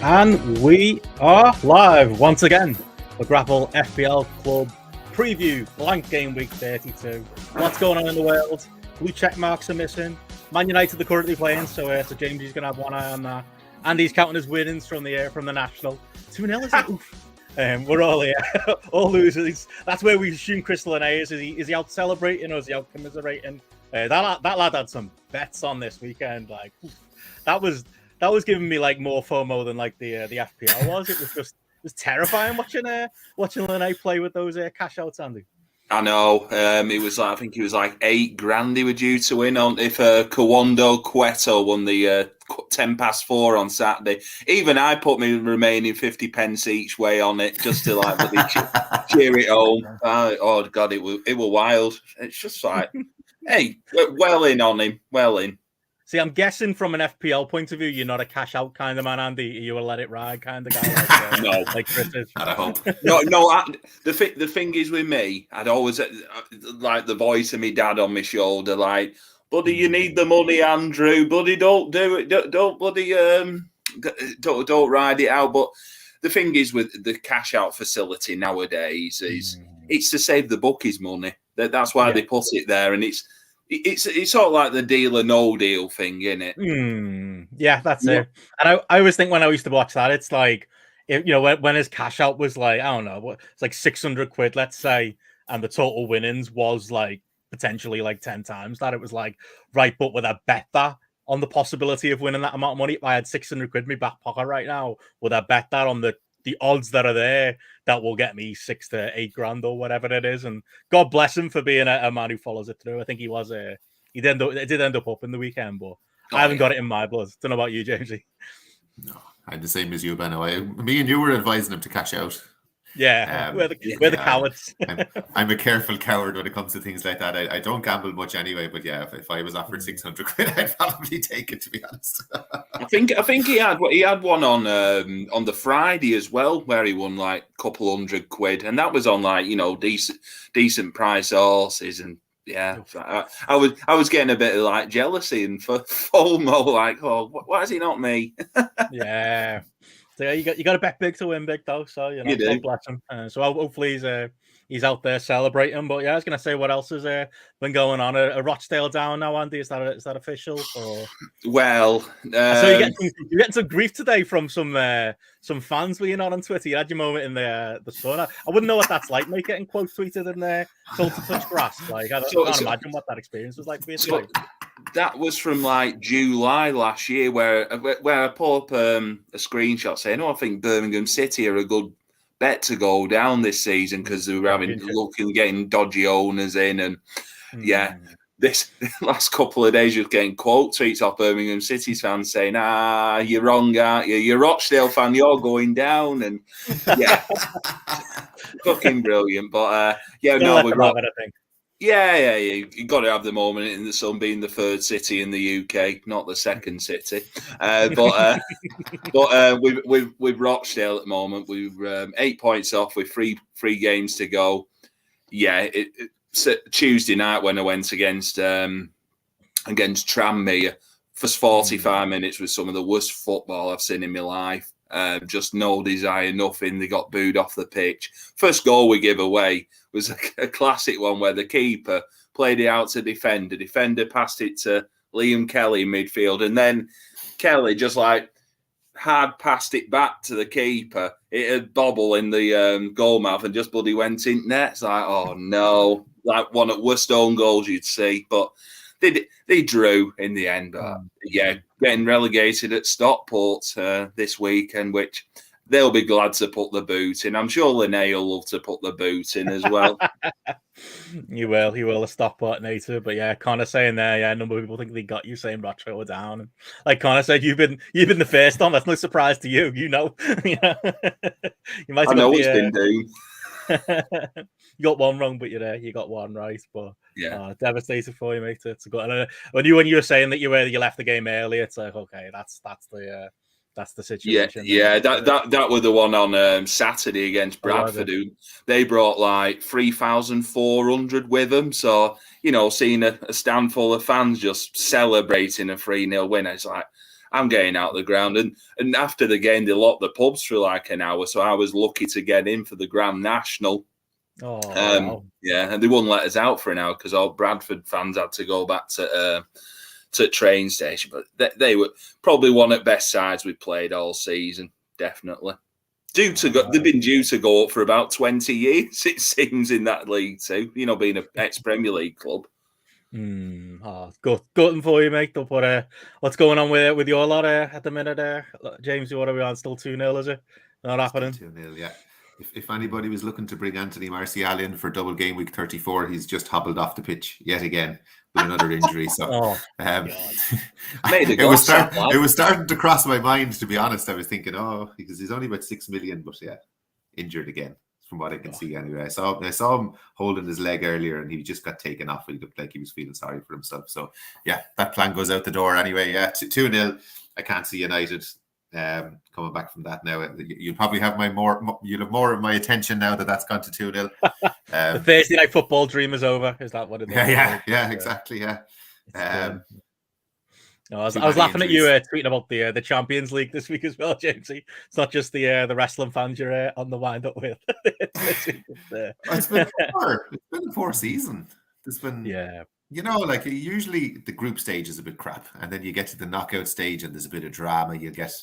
And we are live once again. The GRAPPL FPL Club preview, blank game week 32. What's going on in the world? Blue check marks are missing. Man United are currently playing, so James is going to have one eye on that. And he's counting his winnings from the National. 2-0, is it? We're all here, all losers. That's where we assume Crystal and A is. Is he out celebrating or is he out commiserating? That lad had some bets on this weekend. Like that was giving me like more FOMO than like the FPL was. It was terrifying watching Lene play with those cash outs, Andy. I know. It was like, I think it was like $8,000 he were due to win on if Kawando Cueto won the 4:10 on Saturday. Even I put my remaining 50 pence each way on it just to like cheer it home. Oh God, it was wild. It's just like, hey, well in on him, well in. See, I'm guessing from an FPL point of view, you're not a cash out kind of man, Andy. You're a let it ride kind of guy. No, like Chris is. I hope. No. The thing is with me, I'd always like the voice of my dad on my shoulder, like, buddy, you need the money, Andrew. Buddy, don't do it. Don't bloody don't ride it out. But the thing is with the cash out facility nowadays is it's to save the bookies money. That's why they put it there, and it's sort of like the deal or no deal thing, isn't it? Yeah, that's it. And I always think when I used to watch that, it's like, when his cash out was like, I don't know, it's like 600 quid, let's say, and the total winnings was like potentially like 10 times that. It was like, right, but would I bet that on the possibility of winning that amount of money? If I had 600 quid in my back pocket right now, would I bet that on the odds that are there that will get me 6 to 8 grand or whatever it is? And God bless him for being a man who follows it through. I think he was it did end up in the weekend, but I haven't got it in my blood. Don't know about you, Jamesy. No, I'm the same as you, Ben. Me and you were advising him to cash out. Yeah, we're the cowards. I'm a careful coward when it comes to things like that. I don't gamble much anyway, but yeah, if I was offered 600 quid, I'd probably take it, to be honest. I think he had one on the Friday as well, where he won like a couple hundred quid, and that was on like decent price horses, and yeah, I was getting a bit of like jealousy and FOMO, like, oh, why is he not me? Yeah. So you got to bet big to win big, though. So you do. God bless him. So hopefully he's out there celebrating. But yeah, I was gonna say, what else has been going on? A Rochdale down now, Andy? Is that official? Or well, so you're getting some grief today from some fans. Were you not on Twitter? You had your moment in the sun. I wouldn't know what that's like, mate. Getting quote tweeted in there, told to touch grass. Like I can't imagine what that experience was like for you today. That was from like July last year, where I put up a screenshot saying, "Oh, I think Birmingham City are a good bet to go down this season because they were getting dodgy owners in, and this last couple of days you're getting quote tweets off Birmingham City's fans saying, you're wrong, aren't you? You're a Rochdale fan, you're going down," and yeah, fucking brilliant. But we're not. Yeah, you got to have the moment in the sun being the third city in the UK, not the second city. But with Rochdale at the moment, we're 8 points off with three games to go. Yeah, Tuesday night when I went against Tranmere, first 45 minutes was some of the worst football I've seen in my life. Just no desire, nothing. They got booed off the pitch. First goal we give away was a classic one where the keeper played it out to defender. Defender passed it to Liam Kelly in midfield, and then Kelly just like hard passed it back to the keeper. It had bobble in the goal mouth and just bloody went in net. It's like, oh no, like one of the worst own goals you'd see. But they drew in the end. But yeah, getting relegated at Stockport this weekend, which they'll be glad to put the boot in. I'm sure Linnea will love to put the boot in as well. He will a Stockport native. But yeah, Connor saying there, a number of people think they got you saying Rochdale down. And like Connor said, you've been the first on. That's no surprise to you. You know. You might have been doing. You got one wrong, but you're there. You got one right. But yeah, devastated for you, mate. It's good. And when you were saying that you left the game early, it's like, okay, that's the situation. Yeah. That was the one on Saturday against Bradford. Who they brought like 3,400 with them. So seeing a stand full of fans just celebrating a 3-0 win, it's like, I'm getting out of the ground. And after the game, they locked the pubs for like an hour. So I was lucky to get in for the Grand National. Oh, wow. Yeah, and they wouldn't let us out for an hour because all Bradford fans had to go back to train station. But they were probably one of the best sides we played all season, definitely. due to go, they've been due to go up for about 20 years, it seems, in that league too. You know, being an ex-Premier League club. Gutting for you, mate. But what's going on with your lot at the minute? James, what are we on? Still 2-0, is it? Not happening. 2-0, yeah. If anybody was looking to bring Anthony Martial in for double game week 34, he's just hobbled off the pitch yet again with another injury. So it was starting to cross my mind, to be honest. I was thinking, because he's only about 6 million, but yeah, injured again, from what I can see anyway. I saw him holding his leg earlier, and he just got taken off. He looked like he was feeling sorry for himself. So yeah, that plan goes out the door anyway. Yeah, 2-0. I can't see United coming back from that now. You'll probably have you'll have more of my attention now that's gone to 2-0. The Thursday night football dream is over. Is that what it is? Yeah, exactly. Yeah. I was laughing at you tweeting about the Champions League this week as well, Jamesy. It's not just the wrestling fans you're on the wind up with. It's been a poor season. There's been like usually the group stage is a bit crap, and then you get to the knockout stage and there's a bit of drama. You get,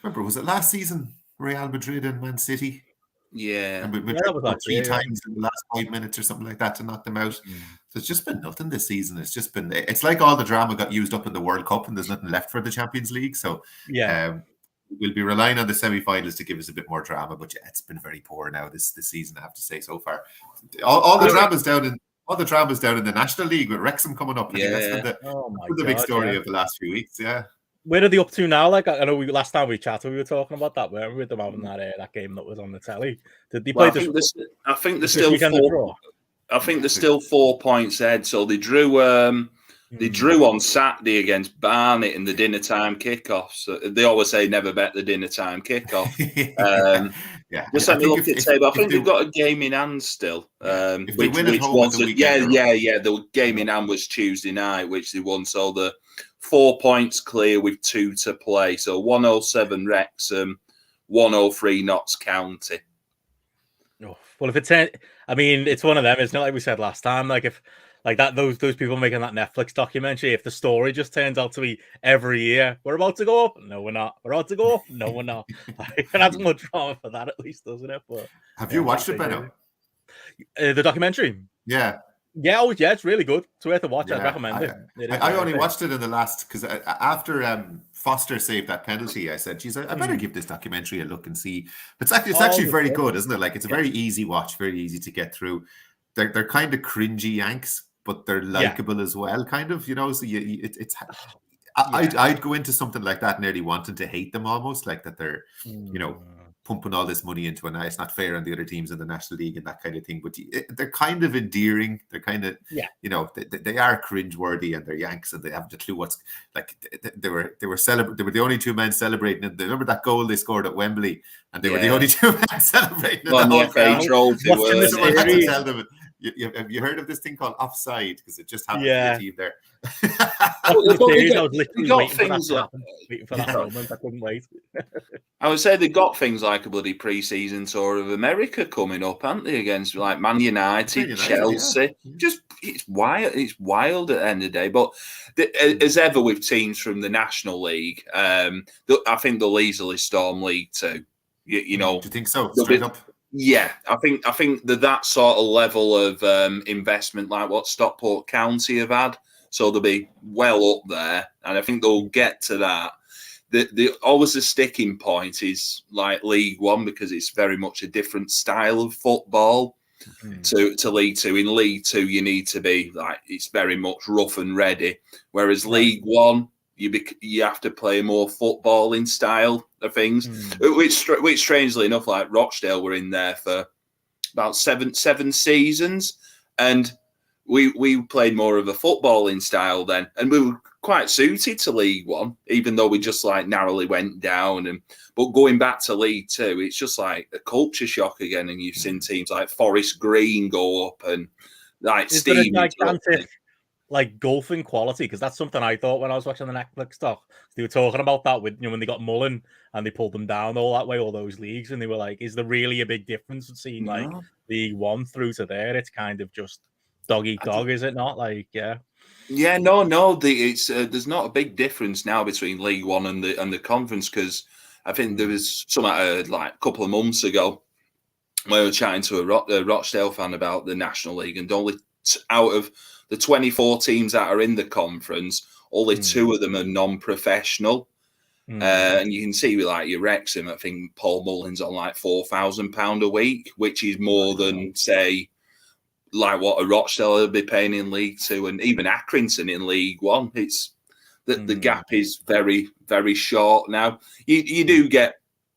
remember, was it last season, Real Madrid and Man City? Yeah, and Madrid that was three times in the last 5 minutes or something like that to knock them out. So it's just been nothing this season. It's like all the drama got used up in the World Cup and there's nothing left for the Champions League. So we'll be relying on the semi-finals to give us a bit more drama. But yeah, it's been very poor now this season, I have to say, so far. All the drama's down in the National League with Wrexham coming up. I think that's the big story of the last few weeks. Yeah. Where are they up to now? Like, I know last time we chatted, we were talking about that. Weren't we, with them having that game that was on the telly? Did they play I think they're still 4. I think they're still 4 points ahead. So they drew. They drew on Saturday against Barnet in the dinner time kickoff. So they always say never bet the dinner time kickoff. Just let me look at the table. I think they've got a game in hand still. Which was the game in hand was Tuesday night, which they won. So the 4 points clear with 2 to play. So 107 Wrexham, 103 Notts County. Well, if it's, I mean, it's one of them. It's not like we said last time. Like if. Like that, those people making that Netflix documentary, if the story just turns out to be every year, we're about to go up. No, we're not. We're about to go up. No, we're not. Like, that's more drama for that, at least, doesn't it? But have you watched it, Benno? The documentary? Yeah. Yeah, it's really good. It's worth a watch. I'd recommend it. I only watched it in the last, because after Foster saved that penalty, I said, geez, I better give this documentary a look and see. It's actually very good, isn't it? Like, it's a very easy watch, very easy to get through. They're kind of cringy Yanks, but they're likable as well, kind of, you know. So I'd go into something like that nearly wanting to hate them almost, like that they're, you know, pumping all this money into it's not fair on the other teams in the National League and that kind of thing. But they're kind of endearing. They're kind of, you know, they are cringeworthy, and they're Yanks, and they haven't a clue what's like. They were the only two men celebrating. And remember that goal they scored at Wembley, and they were the only two men celebrating. On the FA trophy. Someone had to tell them. Have you heard of this thing called offside? Because it just happened to the team there. I would say they've got things like a bloody pre-season tour of America coming up, haven't they? Against like Man United, Chelsea. Just it's wild. It's wild at the end of the day. But as ever with teams from the National League, I think they'll easily storm League Two. You know, do you think so? Straight up. Yeah, I think that sort of level of investment, like what Stockport County have had, so they'll be well up there, and I think they'll get to that. Always the sticking point is like League One, because it's very much a different style of football to League Two. In League Two, you need to be like, it's very much rough and ready, whereas League One, you have to play a more footballing style of things, which strangely enough, like Rochdale were in there for about seven seasons, and we played more of a footballing style then, and we were quite suited to League One, even though we just like narrowly went down. But going back to League Two, it's just like a culture shock again, and you've seen teams like Forest Green go up and like Steve. Like golfing quality, because that's something I thought when I was watching the Netflix doc. They were talking about that with, you know, when they got Mullen and they pulled them down all that way, all those leagues, and they were like, "Is there really a big difference between like League One through to there? It's kind of just dog eat dog, is it not?" Like, no. It's there's not a big difference now between League One and the conference, because I think there was something I heard like a couple of months ago where we were chatting to a Rochdale fan about the National League, and only out of the 24 teams that are in the conference, only 2 of them are non-professional. And you can see with like your Wrexham, I think Paul Mullen's on like £4,000 a week, which is more than, say, like what a Rochdale would be paying in League Two, and even Accrington in League One. It's the gap is very, very short now. You do get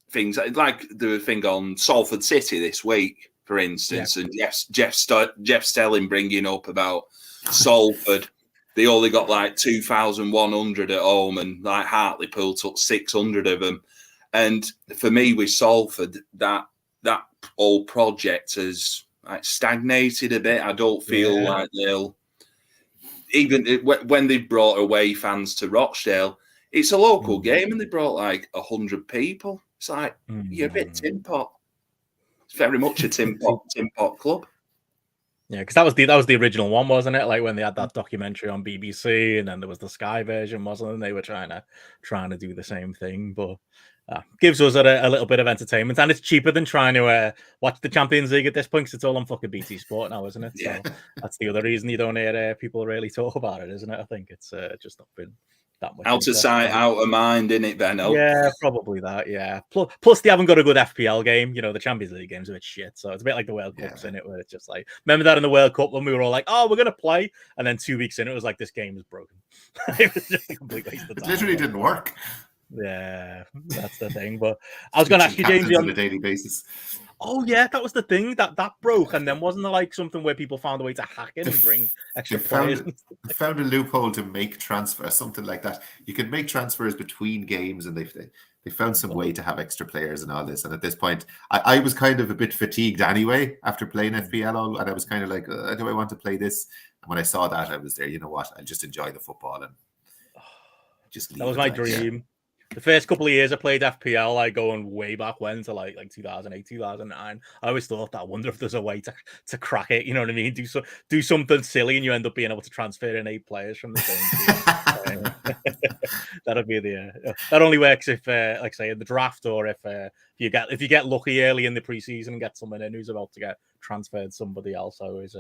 things like the thing on Salford City this week, for instance, and Jeff Stelling bringing up about Salford. They only got like 2,100 at home, and like Hartlepool took 600 of them. And for me, with Salford, that whole project has like stagnated a bit. I don't feel like they'll even when they brought away fans to Rochdale. It's a local game, and they brought like 100 people. It's like you're a bit tin pot. It's very much a tin pot club. Yeah, because that was the original one, wasn't it? Like when they had that documentary on BBC, and then there was the Sky version, wasn't it? And they were trying to do the same thing, but gives us a little bit of entertainment, and it's cheaper than trying to watch the Champions League at this point, because it's all on fucking BT Sport now, isn't it? Yeah. So that's the other reason you don't hear people really talk about it, isn't it? I think it's just not been that much. Out of sight, out of mind, innit, Benno? Yeah, probably that. Yeah. Plus, they haven't got a good FPL game. You know, the Champions League game's a bit shit, so it's a bit like the World Cups in it, where it's just like, remember that in the World Cup when we were all like, "Oh, we're gonna play," and then 2 weeks in, it was like this game is broken. It was just a complete waste of time. It literally didn't work. Yeah, that's the thing. But I was going to ask you, James, on a daily basis. Oh yeah, that was the thing that broke, and then wasn't there like something where people found a way to hack it and bring extra players? They found a loophole to make transfers, something like that. You could make transfers between games, and they found some way to have extra players and all this. And at this point, I was kind of a bit fatigued anyway after playing FPL, and I was kind of like, do I want to play this? And when I saw that, I was there. You know what? I'll just enjoy the football and just leave. That was my dream. Yeah. The first couple of years I played FPL, like going way back when to like 2008, 2009. I always thought that I wonder if there's a way to crack it. You know what I mean? Do something silly, and you end up being able to transfer in 8 players from the same team. That'd be that only works if, like say, in the draft, or if you get lucky early in the preseason and get someone in who's about to get transferred somebody else. I always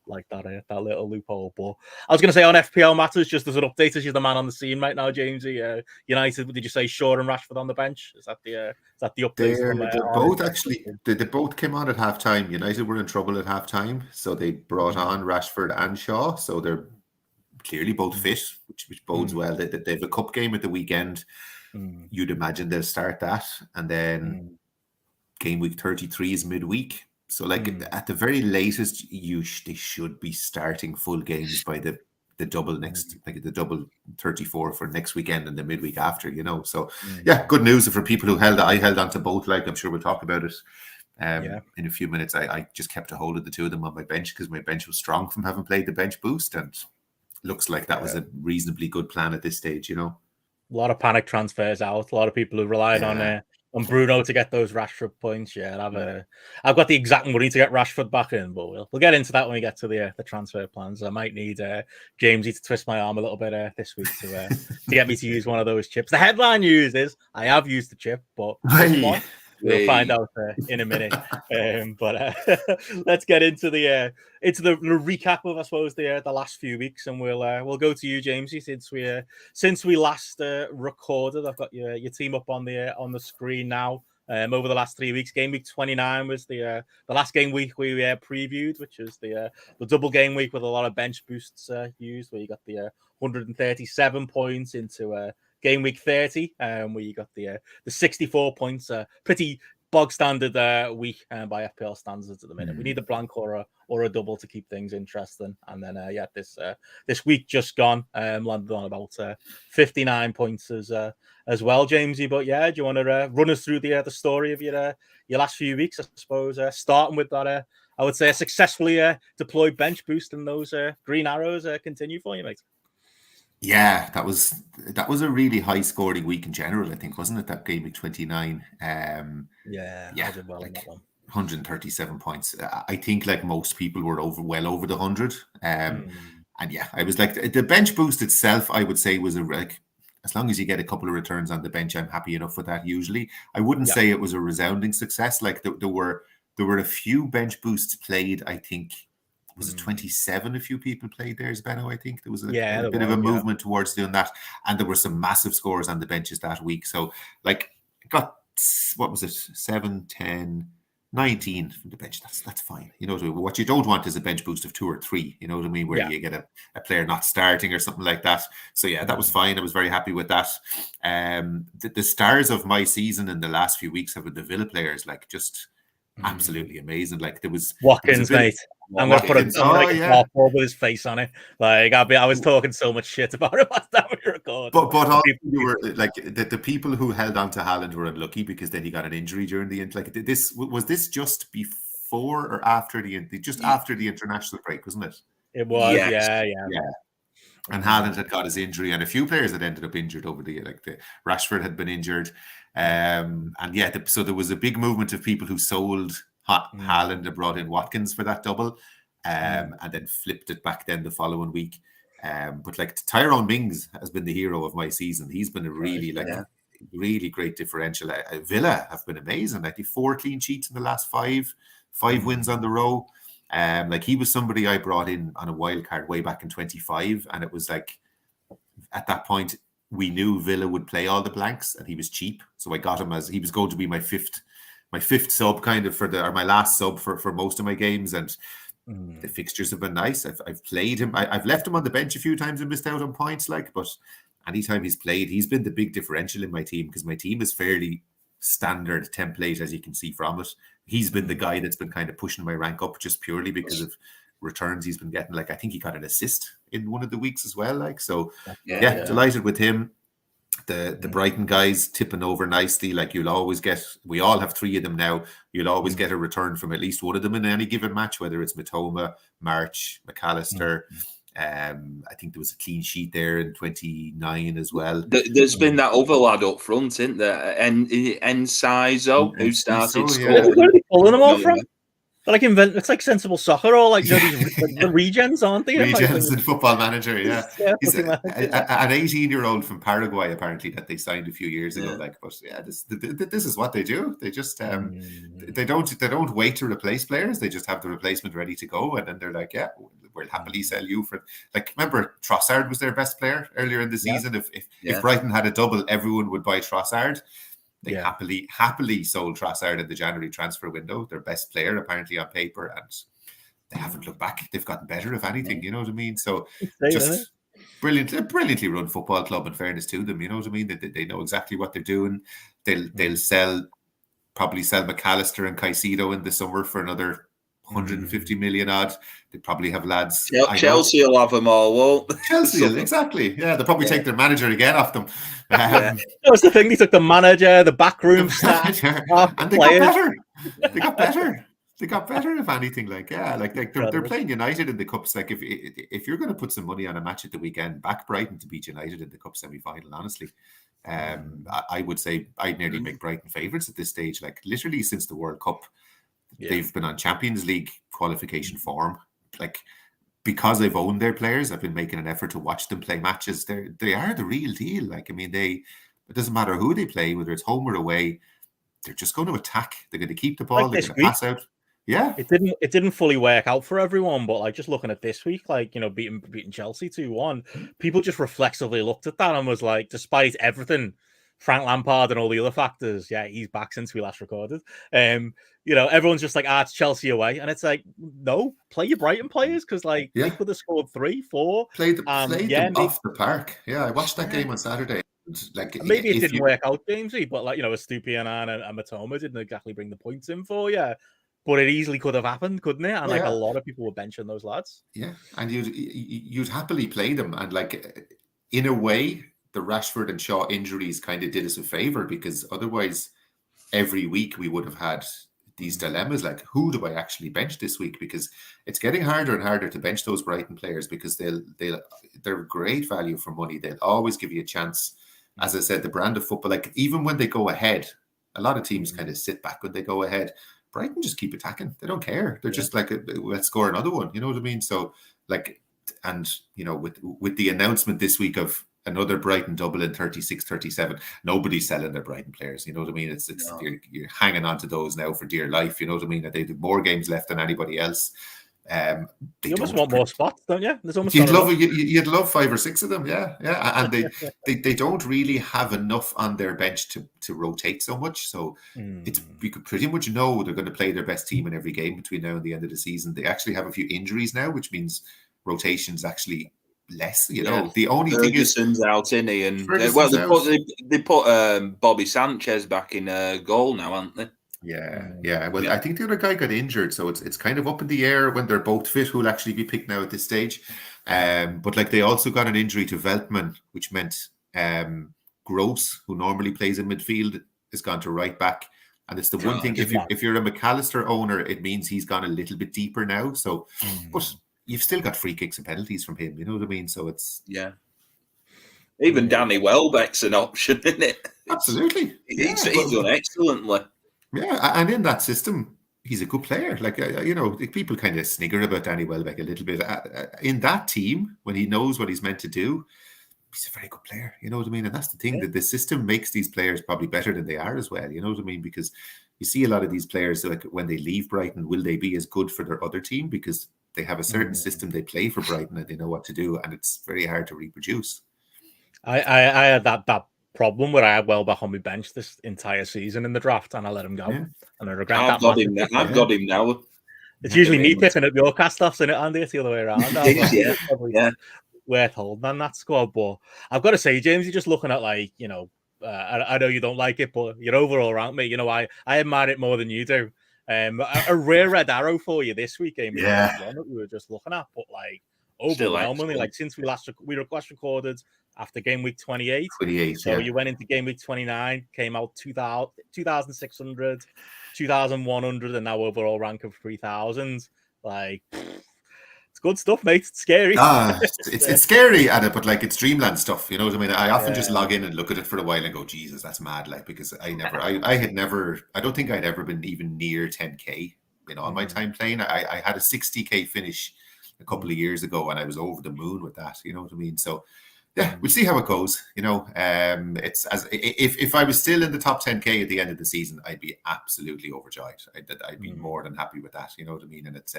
like that little loophole. But I was going to say on FPL matters, just as an update, as you're the man on the scene right now, Jamesy. United, did you say Shaw and Rashford on the bench? Is that the update? They both came on at halftime. United were in trouble at halftime, so they brought on Rashford and Shaw. So they're clearly both fit, which bodes well. They have a cup game at the weekend. You'd imagine they'll start that, and then game week 33 is midweek. So, like at the very latest, they should be starting full games by the double next, like the double 34 for next weekend and the midweek after. So yeah, good news for people who I held on to both. Like I'm sure we'll talk about it in a few minutes. I just kept a hold of the 2 of them on my bench because my bench was strong from having played the bench boost, and looks like that was a reasonably good plan at this stage. A lot of panic transfers out. A lot of people who relied on Bruno to get those Rashford points. I've got the exact money to get Rashford back in, but we'll get into that when we get to the transfer plans. I might need Jamesy to twist my arm a little bit this week to get me to use one of those chips. The headline news is I have used the chip, but we'll find out in a minute. But let's get into the recap of, I suppose, the last few weeks, and we'll go to you, Jamesy, since we last recorded. I've got your team up on the screen now. Over the last 3 weeks, game week 29 was the last game week we previewed, which is the double game week with a lot of bench boosts used, where you got the 137 points into game week 30, where you got the 64 points. Pretty bog standard week by FPL standards at the minute. We need a blank or a double to keep things interesting. And then this week just gone, landed on about 59 points as well, Jamesy. But yeah, do you want to run us through the story of your last few weeks? I suppose starting with that, I would say a successfully deployed bench boost, and those green arrows continue for you, mate. Yeah, that was a really high scoring week in general, I think, wasn't it? That game week 29. I did well in that one. 137 points. I think like most people were well over the 100. And yeah, I was like, the bench boost itself, I would say, was as long as you get a couple of returns on the bench, I'm happy enough with that. Usually, I wouldn't say it was a resounding success. Like there were a few bench boosts played. I think was it 27? A few people played theirs, Benno. I think there was a bit of a movement towards doing that, and there were some massive scores on the benches that week. So like got what was it 7, 10, 19 from the bench. That's fine. You know what you don't want is a bench boost of 2 or 3. You know what I mean? Where you get a player not starting or something like that. So yeah, that was fine. I was very happy with that. The stars of my season in the last few weeks have been the Villa players. Like just absolutely amazing. Like there was Watkins, mate. I'm gonna put a with his face on it. Like I was talking so much shit about him last time we recorded. But all you were like the people who held on to Haaland were unlucky because then he got an injury during the end. Like this just before or after after the international break, wasn't it? It was, yeah. And Haaland had got his injury, and a few players had ended up injured over the Rashford had been injured, so there was a big movement of people who sold Haaland and brought in Watkins for that double, and then flipped it back then the following week. But like Tyrone Mings has been the hero of my season. He's been a really really great differential. Villa have been amazing. Like 4 clean sheets in the last 5 wins on the row. Like he was somebody I brought in on a wild card way back in 25, and it was like at that point we knew Villa would play all the blanks, and he was cheap, so I got him as he was going to be my fifth sub kind of or my last sub for most of my games, and the fixtures have been nice. I've played him. I've left him on the bench a few times and missed out on points, but anytime he's played, he's been the big differential in my team because my team is fairly standard template, as you can see from it. He's been the guy that's been kind of pushing my rank up just purely because of returns he's been getting. Like I think he got an assist in one of the weeks as well. Like so, delighted with him. The Brighton guys tipping over nicely. Like we all have 3 of them now. You'll always get a return from at least one of them in any given match, whether it's Matoma, March, McAllister. I think there was a clean sheet there in 29 as well. There's been that other lad up front, isn't there? Sizo, who started scoring. Where are they pulling them all from? Like it's like sensible soccer, or like these the regens, aren't they? Regens and Football Manager, He's an 18-year-old from Paraguay, apparently, that they signed a few years ago. This is what they do. They just they don't wait to replace players. They just have the replacement ready to go, and then they're like, we'll happily sell you for. Like, remember Trossard was their best player earlier in the season. If Brighton had a double, everyone would buy Trossard. They happily sold Trossard in the January transfer window, their best player apparently on paper, and they haven't looked back. They've gotten better, if anything, you know what I mean? So just brilliantly run football club, in fairness to them, you know what I mean? They know exactly what they're doing. They'll probably sell McAllister and Caicedo in the summer for another 150 million odd. They probably have lads. Chelsea will have them all, won't Chelsea, exactly. Yeah, they'll probably take their manager again off them. That was the thing. They took the manager, the backroom staff, and they got better. They got better, if anything. They're playing United in the cups. Like if you're going to put some money on a match at the weekend, back Brighton to beat United in the cup semi-final. Honestly, I would say I'd nearly make Brighton favourites at this stage. Like literally since the World Cup. They've been on Champions League qualification form. Like because they've owned their players, I've been making an effort to watch them play matches. They are the real deal. Like I mean, it doesn't matter who they play, whether it's home or away. They're just going to attack. They're going to keep the ball. They're going to pass out. Yeah, it didn't fully work out for everyone, but like just looking at this week, like beating Chelsea 2-1, people just reflexively looked at that and was like, despite everything. Frank Lampard and all the other factors, he's back since we last recorded. Everyone's just like, it's Chelsea away. And it's like, no, play your Brighton players because they could have scored 3, 4. Played them off the park. Yeah, I watched that game on Saturday. Like maybe it didn't work out, Jamesy, but Estupiñán and Matoma didn't exactly bring the points in for you. But it easily could have happened, couldn't it? And a lot of people were benching those lads. Yeah, and you'd happily play them. And in a way, the Rashford and Shaw injuries kind of did us a favor because otherwise every week we would have had these dilemmas like who do I actually bench this week, because it's getting harder and harder to bench those Brighton players because they're great value for money. They'll always give you a chance. As I said, the brand of football, like even when they go ahead, a lot of teams kind of sit back when they go ahead. Brighton just keep attacking. They don't care. They're just like, let's score another one. You know what I mean? So with the announcement this week of another Brighton double in 36, 37. Nobody's selling their Brighton players. You know what I mean? It's you're hanging on to those now for dear life. You know what I mean? They have more games left than anybody else. You almost want more spots, don't you? There's almost you'd love 5 or 6 of them, yeah. And they don't really have enough on their bench to rotate so much. So we could pretty much know they're going to play their best team in every game between now and the end of the season. They actually have a few injuries now, which means rotation's actually less. You know, the only thing is Ferguson's out, isn't he? And they put Bobby Sanchez back in goal now, haven't they? Yeah. Well, I think the other guy got injured, so it's kind of up in the air when they're both fit who'll actually be picked now at this stage. But like they also got an injury to Veltman, which meant Gross, who normally plays in midfield, has gone to right back. And it's the one thing, if you're a McAllister owner, it means he's gone a little bit deeper now. So, but you've still got free kicks and penalties from him. You know what I mean? So it's even Danny Welbeck's an option, isn't it? Absolutely, he's done excellently. Yeah, and in that system, he's a good player. Like, you know, people kind of snigger about Danny Welbeck a little bit. In that team, when he knows what he's meant to do, he's a very good player. You know what I mean? And that's the thing, that the system makes these players probably better than they are as well. You know what I mean? Because you see a lot of these players, like when they leave Brighton, will they be as good for their other team? Because they have a certain system they play for Brighton and they know what to do. And it's very hard to reproduce. I had that problem where I had Welbeck on my bench this entire season in the draft, and I let him go, and I regret that. I've got him now. It's usually me picking up your cast-offs in it, Andy. It's the other way around. Worth holding on that squad, but I've got to say, James, you're just looking at like, you know, I know you don't like it, but you're overall around me. You know, I admire it more than you do. A rare red arrow for you this week, game that we were just looking at, but like overwhelmingly, like since we last recorded after game week 28. So you went into game week 29, came out 2,600, 2,100, and now overall rank of 3,000. Like, it's good stuff, mate. It's scary. It's scary at it, but like it's dreamland stuff. You know what I mean? I often just log in and look at it for a while and go, Jesus, that's mad. Like, because I don't think I'd ever been even near 10K in all my time playing. I had a 60K finish a couple of years ago and I was over the moon with that. You know what I mean? So yeah, we'll see how it goes. You know, it's as if I was still in the top 10K at the end of the season, I'd be absolutely overjoyed. I'd be more than happy with that. You know what I mean? And it's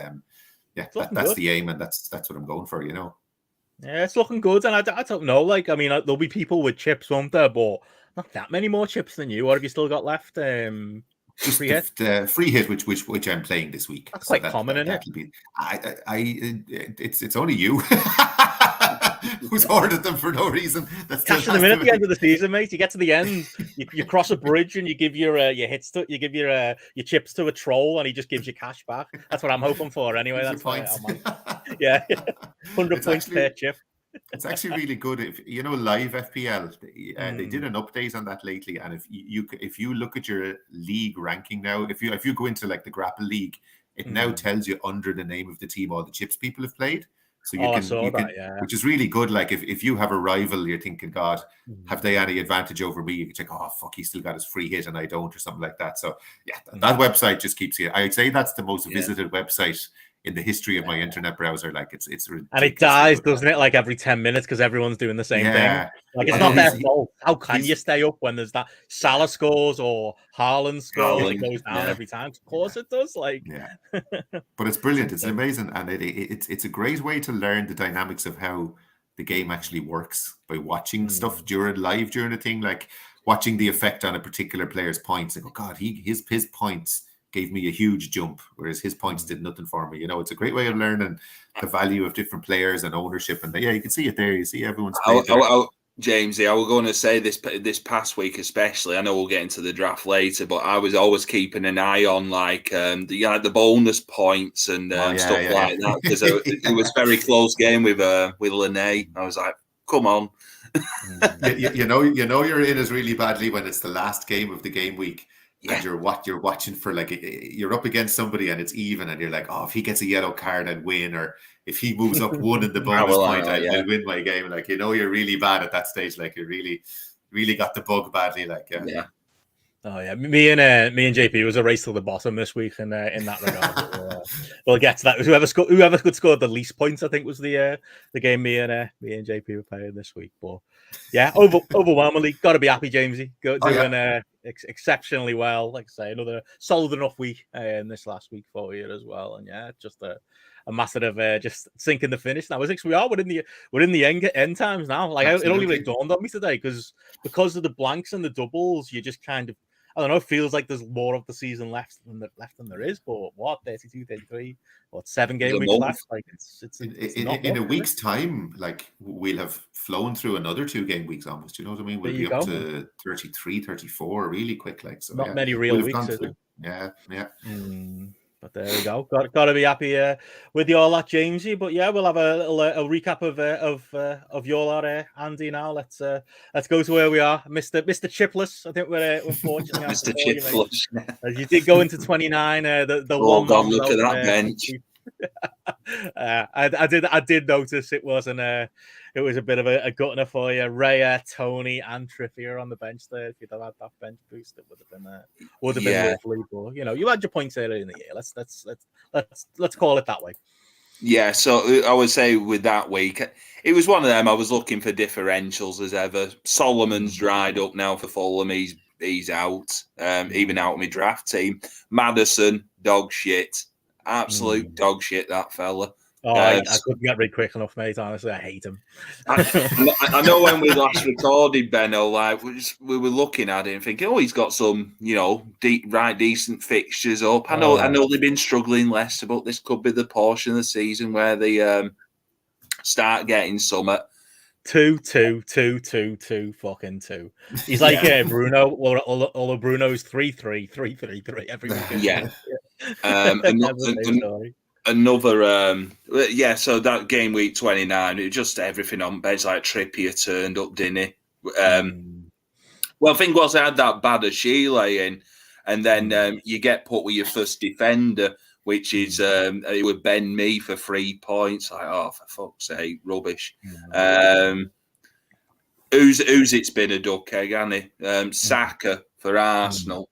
that's the aim, and that's what I'm going for. You know. Yeah, it's looking good, and I don't know. Like, I mean, there'll be people with chips, won't there? But not that many more chips than you. What have you still got left? Just free hit, free hit, which I'm playing this week. That's quite common, isn't it? It's only you. Who's ordered them for no reason? That's catching them in at the end of the season, mate. You get to the end, you cross a bridge, and you give your hits to your chips to a troll, and he just gives you cash back. That's what I'm hoping for, anyway. That's why 100 points per chip. It's actually really good. If you know live FPL, they did an update on that lately, and if you look at your league ranking now, if you go into like the GRAPPL league, it now tells you under the name of the team all the chips people have played. So you can, which is really good. Like if you have a rival, you're thinking, God, have they any advantage over me? You can check, oh fuck, he still got his free hit and I don't, or something like that. So yeah, that website just keeps you. I'd say that's the most visited website in the history of my internet browser. Like it's and it dies, doesn't it? Like every 10 minutes because everyone's doing the same thing. Like it's not their fault. How can you stay up when there's that Salah scores or Haaland scores? It goes down every time. Of course it does. Like, but it's brilliant. It's amazing, and it's a great way to learn the dynamics of how the game actually works by watching stuff during the thing, like watching the effect on a particular player's points. Like, oh God, his points gave me a huge jump, whereas his points did nothing for me. You know, it's a great way of learning the value of different players and ownership. And you can see it there. You see everyone's. Jamesy, I was going to say this past week especially. I know we'll get into the draft later, but I was always keeping an eye on like the bonus points and stuff like that, because it was very close game with Lene. I was like, come on. you know you're in as really badly when it's the last game of the game week. And you're watching for, like, you're up against somebody and it's even, and you're like, oh, if he gets a yellow card, I'd win, or if he moves up one in the bonus point, I'll win my game. Like, you know, you're really bad at that stage. Like, you really got the bug badly. Like, Oh yeah, me and JP was a race to the bottom this week in that regard. We'll get to that. Whoever could score the least points, I think, was the game me and JP were playing this week. But yeah, overwhelmingly got to be happy, Jamesy. Doing exceptionally well. Like I say, another solid enough week in this last week for you as well. And yeah, just a massive just sinking the finish now. We're in the end times now. Like it only really dawned on me today because of the blanks and the doubles, you just kind of, I don't know, it feels like there's more of the season left than there is. But what, 32, 33, 7 game weeks left? Like it's in a week's time, like we'll have flown through another 2 game weeks almost. You know what I mean? We'll be up to 33, 34 really quick. Like so, not many real weeks. Yeah. But there we go. Got to be happy with your lot, Jamesy. But yeah, we'll have a recap of your lot, Andy. Now let's go to where we are, Mr. Chipless. I think we're unfortunately Mr. Chipless. You did go into 29. The oh God, look at that bench. I did notice it wasn't it was a bit of a gutter for you. Raya, Tony, and Trippier on the bench there. If you'd have had that bench boost, it would have been lovely. But you had your points earlier in the year. Let's call it that way. Yeah, so I would say with that week, it was one of them. I was looking for differentials as ever. Solomon's dried up now for Fulham. He's out. Even out of my draft team. Maddison, dog shit. Absolute dog shit, that fella. Oh, I couldn't get rid quick enough, mate. Honestly, I hate him. I know when we last recorded, Benno, like we were looking at it and thinking, oh, he's got some, decent fixtures up. I know they've been struggling, Leicester, but this could be the portion of the season where they start getting some. 2, fucking 2. He's like Bruno, although Bruno's 3-3 every weekend. Yeah. Another so that game week 29, it was just everything on bench, like Trippier turned up, didn't he? Well, the thing was, I had that bad of Sheila in, and then you get put with your first defender, which is it would bend me for 3 points. Like, oh, for fuck's sake, rubbish. Who's it's been a duck egg, hasn't he? Saka for Arsenal.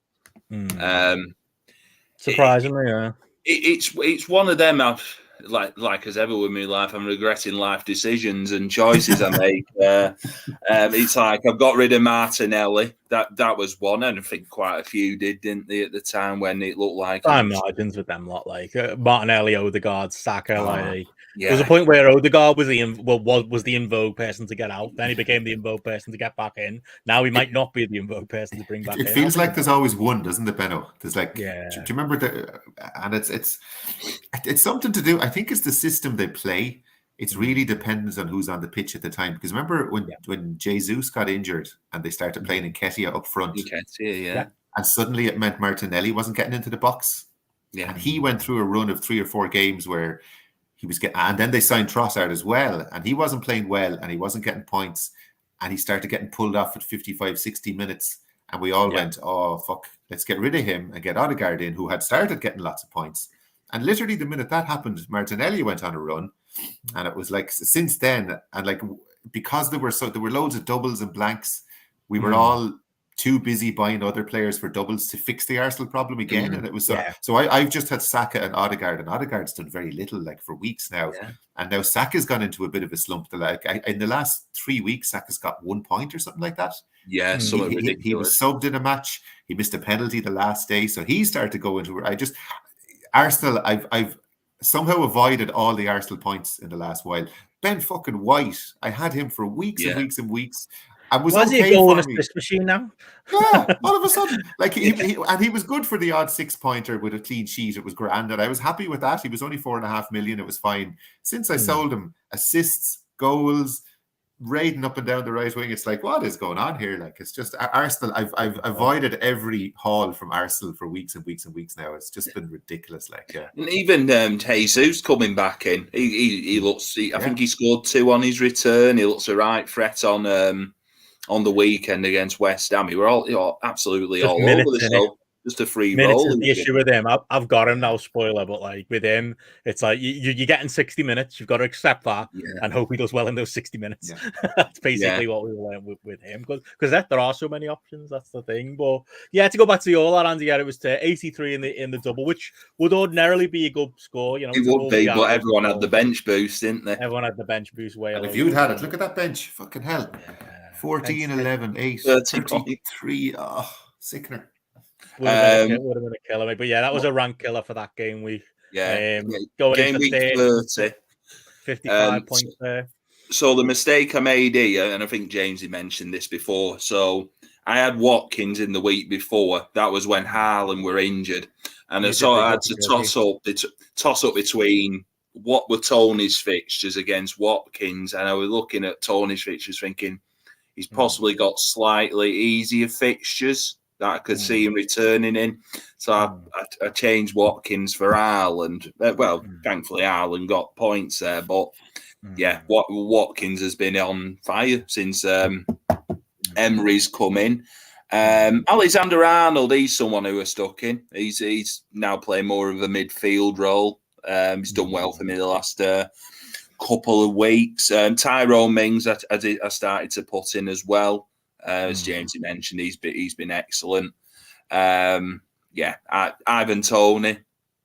Surprisingly, yeah. It's one of them. I've like as ever with my life, I'm regretting life decisions and choices I make. It's like I've got rid of Martinelli. That was one, and I think quite a few didn't they, at the time when it looked like time margins with them lot, like Martinelli, Odegaard, Saka. There was a point where Odegaard was the in vogue person to get out. Then he became the in vogue person to get back in. Now he might not be the in vogue person to bring back in. It feels like there's always one, doesn't it, Benno? There's like, do you remember and it's something to do. I think it's the system they play. It's really depends on who's on the pitch at the time. Because remember when Jesus got injured and they started playing Nketiah up front, and suddenly it meant Martinelli wasn't getting into the box. Yeah, and he went through a run of 3 or 4 games where he was getting, and then they signed Trossard as well, and he wasn't playing well, and he wasn't getting points, and he started getting pulled off at 55, 60 minutes, and we all went, oh, fuck, let's get rid of him and get Odegaard in, who had started getting lots of points. And literally the minute that happened, Martinelli went on a run, and it was like, since then, and like, because there were loads of doubles and blanks, we were all too busy buying other players for doubles to fix the Arsenal problem again. And it was so I've just had Saka and Odegaard's done very little, like for weeks now. And now Saka's gone into a bit of a slump. In the last 3 weeks, Saka's got 1 point or something like that. Yeah, he was subbed in a match. He missed a penalty the last day, so he started to go into. Arsenal. I've somehow avoided all the Arsenal points in the last while. Ben fucking White, I had him for weeks and weeks and weeks. Was he a goal assist machine now? Yeah, all of a sudden, like he was good for the odd 6-pointer with a clean sheet. It was grand, and I was happy with that. He was only 4.5 million. It was fine. Since I sold him, assists, goals, raiding up and down the right wing. It's like, what is going on here? Like, it's just Arsenal. I've avoided every haul from Arsenal for weeks and weeks and weeks now. It's just been ridiculous. Like, and even Jesus coming back in. He looks. I think he scored 2 on his return. He looks a right threat on the weekend against West Ham. We were all absolutely just all over the show. Just a free roll. The issue with him, I've got him now, spoiler, but like with him, it's like you're getting 60 minutes. You've got to accept that and hope he does well in those 60 minutes. That's basically what we learned with him, because there are so many options. That's the thing. But to go back to your lad, Andy, it was to 83 in the double, which would ordinarily be a good score. It would be, but everyone had the bench boost, didn't they? Everyone had the bench boost. And if you'd had it, look at that bench. Fucking hell. 14, 11, 8, 33. Oh, sickener. Would have been a killer, but yeah, that was a rank killer for that game week. Going game into week 30, 55 points there. So the mistake I made here, and I think Jamesy mentioned this before. So I had Watkins in the week before. That was when Haaland were injured, and I had to toss up between what were Tony's fixtures against Watkins, and I was looking at Tony's fixtures, thinking he's possibly got slightly easier fixtures that I could see him returning in. So I changed Watkins for Haaland. Well, thankfully Haaland got points there, but yeah, Watkins has been on fire since Emery's come in. Alexander Arnold, he's someone who is stuck in. He's now playing more of a midfield role. He's done well for me the last couple of weeks. Tyrone Mings, I started to put in as well. As James mentioned, he's been excellent. Ivan Toney.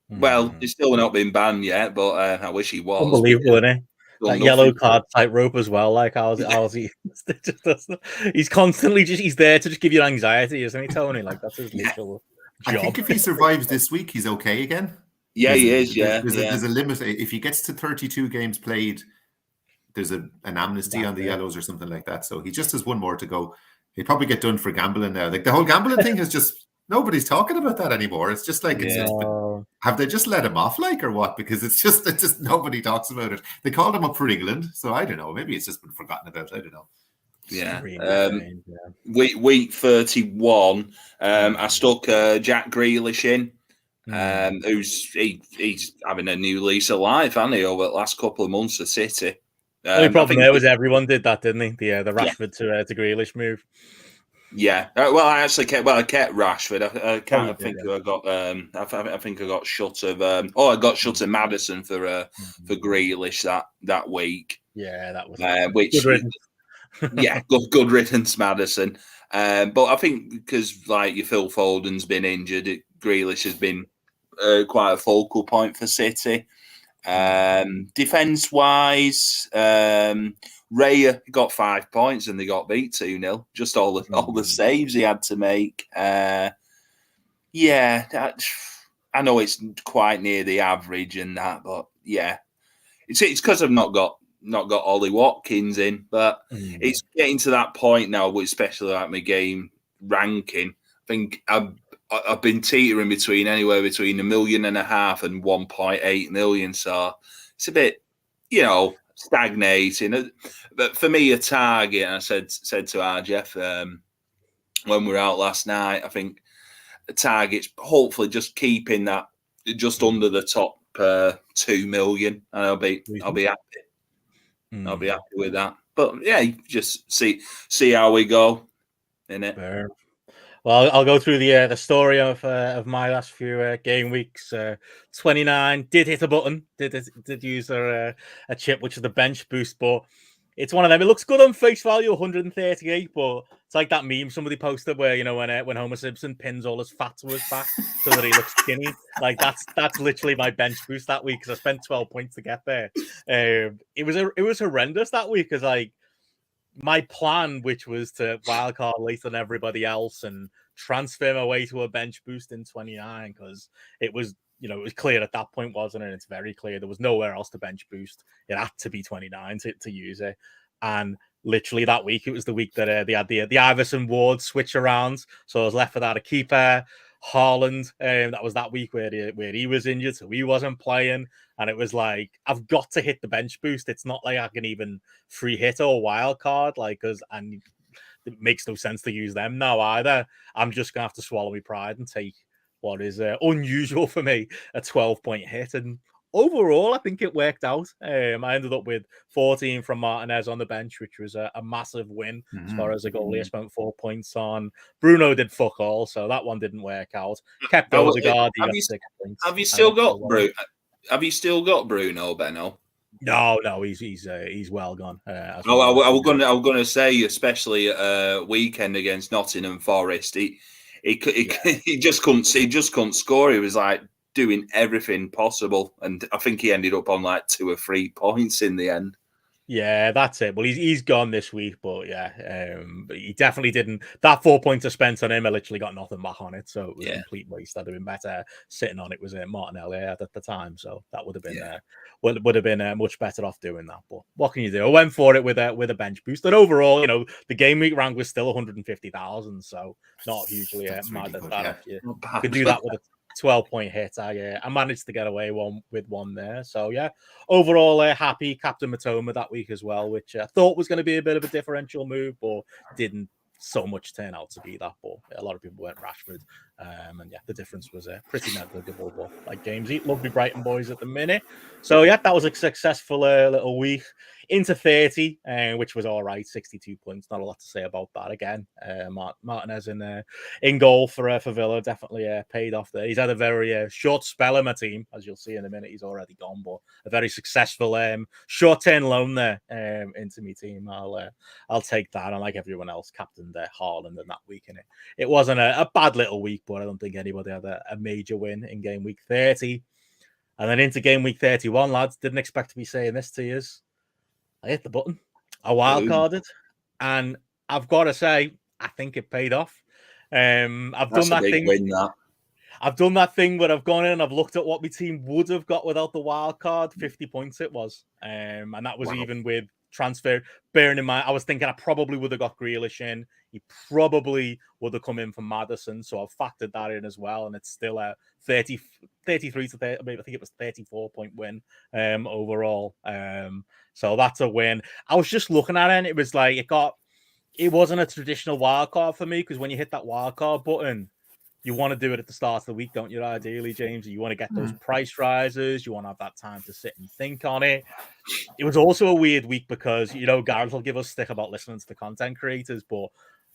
Well, he's still not been banned yet, but I wish he was. Unbelievable, isn't he? That yellow card type rope as well. Like, how's he? He's constantly he's there to just give you anxiety, isn't he, Tony? Like, that's his literal job. I think if he survives this week, he's okay again. Yeah, he is. Yeah, there's a limit. If he gets to 32 games played, there's an amnesty on the yellows or something like that. So he just has one more to go. He'd probably get done for gambling now. Like the whole gambling thing is just nobody's talking about that anymore. It's just like have they just let him off, like, or what? Because it's just nobody talks about it. They called him up for England, so I don't know. Maybe it's just been forgotten about. I don't know. Yeah. Week 31, I stuck Jack Grealish in. He's having a new lease of life, hasn't he, over the last couple of months at City. The problem there was everyone did that, didn't they? The Rashford to Grealish move. Yeah, well, I kept Rashford. I think I got shut of. I got shut of Madison for Grealish that week. Yeah, that was good riddance. good riddance, Madison. But I think because like your Phil Foden's been injured, Grealish has been quite a focal point for City. Defense wise, Raya got 5 points and they got beat 2-0. Just all the saves he had to make. I know it's quite near the average and that, but yeah, it's because I've not got Ollie Watkins in, but it's getting to that point now, especially like my game ranking. I think I've been teetering anywhere between $1.5 million and 1.8 million. So it's a bit, stagnating. But for me, a target, and I said to RJF when we were out last night, I think a target's hopefully just keeping that just under the top 2 million, and I'll be happy. I'll be happy with that. But yeah, just see how we go in it. Fair. Well, I'll go through the story of my last few game weeks. 29 did hit a button, did use a chip, which is the bench boost, but it's one of them. It looks good on face value, 138, but it's like that meme somebody posted where when Homer Simpson pins all his fat to his back so that he looks skinny. Like that's literally my bench boost that week because I spent 12 points to get there. It was horrendous that week because like. My plan, which was to wildcard later than everybody else and transfer my way to a bench boost in 29, because it was clear at that point, wasn't it? It's very clear there was nowhere else to bench boost. It had to be 29 to use it. And literally that week, it was the week that they had the Iverson Ward switch around. So I was left without a keeper. Haaland, that was that week where he was injured, so he wasn't playing, and it was like I've got to hit the bench boost. It's not like I can even free hit or wild card, and it makes no sense to use them now either. I'm just gonna have to swallow my pride and take what is unusual for me, a 12-point hit. And overall, I think it worked out. I ended up with 14 from Martinez on the bench, which was a massive win as far as a goalie. I spent 4 points on. Bruno did fuck all, so that one didn't work out. Kept Odegaard. Have you still got Bruno? Have you still got Bruno, Benno? No, he's well gone. I was going to say, especially weekend against Nottingham Forest, he just couldn't score. He was like doing everything possible, and I think he ended up on like 2 or 3 points in the end. Yeah, that's it. Well, he's gone this week, but yeah, but he definitely didn't. That 4 points I spent on him, I literally got nothing back on it, so it was a complete waste. I'd have been better sitting on it. Was Martinelli at the time, so that would have been would have been much better off doing that. But what can you do? I went for it with a bench boost, and overall, the game week rank was still 150,000, so not hugely mad at that. If you could do that with a 12-point hit, I managed to get away with one there. So yeah, overall happy Captain Matoma that week as well, which I thought was going to be a bit of a differential move, but didn't so much turn out to be that. But a lot of people went Rashford, and yeah, the difference was pretty negligible. But like James, lovely Brighton boys at the minute. So yeah, that was a successful little week into 30, which was all right. 62 points, not a lot to say about that. Again, Martinez in goal for Villa definitely paid off there. He's had a very short spell in my team, as you'll see in a minute. He's already gone, but a very successful short-term loan there into my team. I'll take that. And like everyone else, captained Haaland in that week. And it wasn't a bad little week, but I don't think anybody had a major win in game week 30. And then into game week 31, lads. Didn't expect to be saying this to you. I hit the button. I wildcarded. And I've got to say, I think it paid off. I've done that thing. Win, that. I've done that thing where I've gone in and I've looked at what my team would have got without the wild card. 50 points it was. And that was even with transfer. Bearing in mind, I was thinking I probably would have got Grealish in. He probably would have come in from Maddison. So I've factored that in as well. And it's still a 33 to 30. I think it was 34-point win overall. So that's a win. I was just looking at it and it was like, it wasn't a traditional wild card for me, because when you hit that wild card button, you want to do it at the start of the week, don't you, ideally, James? You want to get those price rises. You want to have that time to sit and think on it. It was also a weird week because, Gareth will give us stick about listening to the content creators, but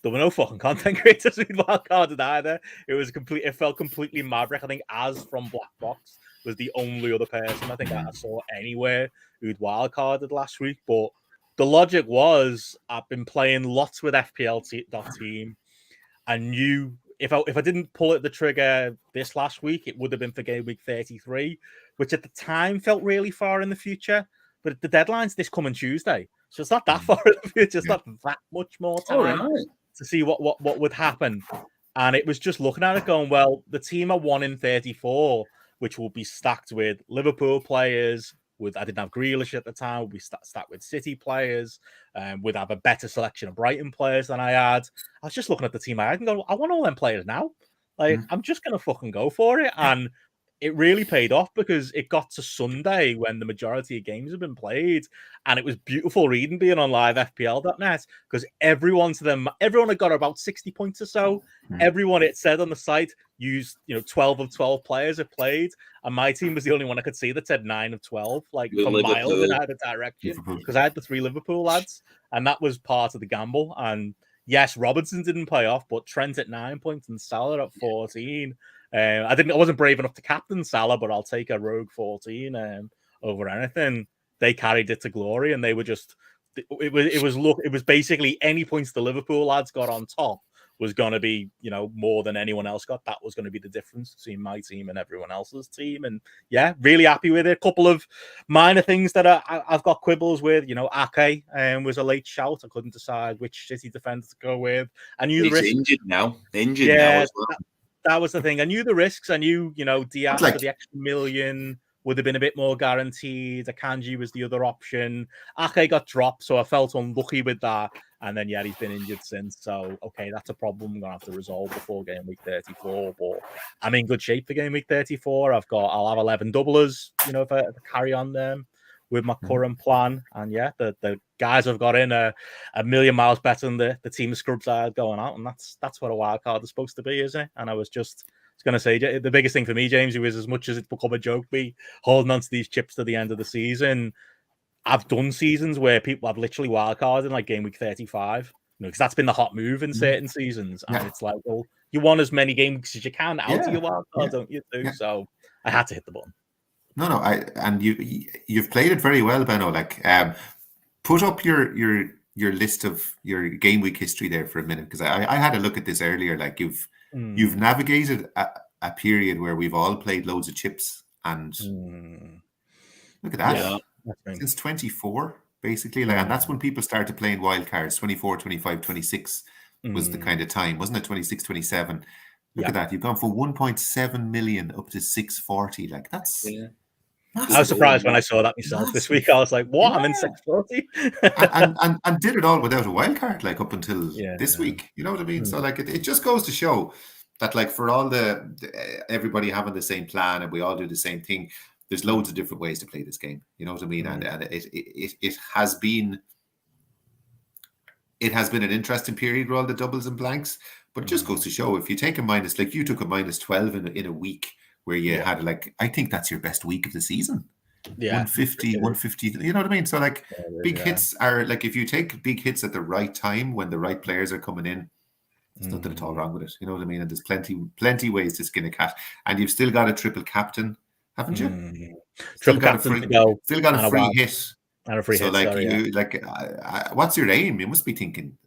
there were no fucking content creators with wildcarded either. It felt completely maverick. I think Az from Black Box was the only other person I think I saw anywhere who'd wildcarded last week. But the logic was, I've been playing lots with FPL.team. I knew if I didn't pull the trigger this last week, it would have been for game week 33, which at the time felt really far in the future. But the deadline's this coming Tuesday, so it's not that far in the future. It's not that much more time to see what would happen. And it was just looking at it going, well, the team are 1 in 34, which will be stacked with Liverpool players. I didn't have Grealish at the time. We'll be stacked with City players. We'd have a better selection of Brighton players than I had. I was just looking at the team I had and go, I want all them players now. I'm just going to fucking go for it. And it really paid off, because it got to Sunday when the majority of games have been played. And it was beautiful reading being on livefpl.net, because everyone had got about 60 points or so. Everyone, it said on the site, used 12 of 12 players have played, and my team was the only one I could see that said 9 of 12, like from miles in either direction, because I had the 3 Liverpool lads, and that was part of the gamble. And yes, Robertson didn't pay off, but Trent at 9 points and Salah at 14. I wasn't brave enough to captain Salah, but I'll take a rogue 14 over anything. They carried it to glory, and they were just. It was basically any points the Liverpool lads got on top was going to be, more than anyone else got. That was going to be the difference between my team and everyone else's team. And yeah, really happy with it. A couple of minor things that I've got quibbles with. Ake was a late shout. I couldn't decide which City defender to go with. I knew the risk. Injured now as well. That was the thing. I knew the risks. I knew, Diaz for the extra million would have been a bit more guaranteed. Akanji was the other option. Ake got dropped, so I felt unlucky with that. And then, he's been injured since. So, okay, that's a problem I'm going to have to resolve before game week 34. But I'm in good shape for game week 34. I'll have 11 doublers, if I carry on them with my current plan. And the guys I've got in are a million miles better than the team of scrubs I had going out. And that's what a wild card is supposed to be, isn't it? And I was going to say, the biggest thing for me, James, is as much as it's become a joke, me holding on to these chips to the end of the season. I've done seasons where people have literally wildcarded in like game week 35, because that's been the hot move in certain seasons. And it's like, well, you want as many game weeks as you can out of your wildcard, don't you? So I had to hit the button. No, and you've played it very well, Benno. Put up your list of your game week history there for a minute, because I had a look at this earlier. Like you've navigated a period where we've all played loads of chips, and look at that. Yeah. Since 24, basically. Like, and that's when people started playing wild cards. 24, 25, 26 was the kind of time, wasn't it? 26, 27. Look at that. You've gone from 1.7 million up to 640. Like, that's I was surprised when I saw that myself this week. I was like, what? I'm in 640? and did it all without a wild card, like, up until this week. You know what I mean? So, like, it just goes to show that, like, for all everybody having the same plan and we all do the same thing, there's loads of different ways to play this game. You know what I mean? And it has been an interesting period with all the doubles and blanks, but it just goes to show, if you take a minus, like you took a minus 12 in a week where you had, like, I think that's your best week of the season. 150, you know what I mean? So, like, big hits are, like, if you take big hits at the right time when the right players are coming in, there's nothing at all wrong with it. You know what I mean? And there's plenty ways to skin a cat. And you've still got a triple captain, haven't you? Triple captain still got a free hit. And a free hit. Like, what's your aim? You must be thinking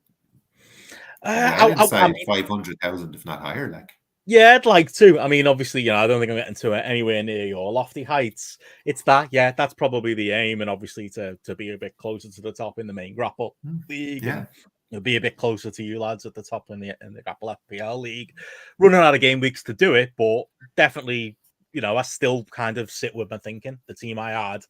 inside 500,000, if not higher. Like, yeah, I'd like to. I mean, obviously, I don't think I'm getting to it anywhere near your lofty heights. It's that, that's probably the aim, and obviously to be a bit closer to the top in the main GRAPPL league. Yeah. You'll be a bit closer to you lads at the top in the GRAPPL FPL league. Running out of game weeks to do it, but definitely, I still kind of sit with my thinking. The team I had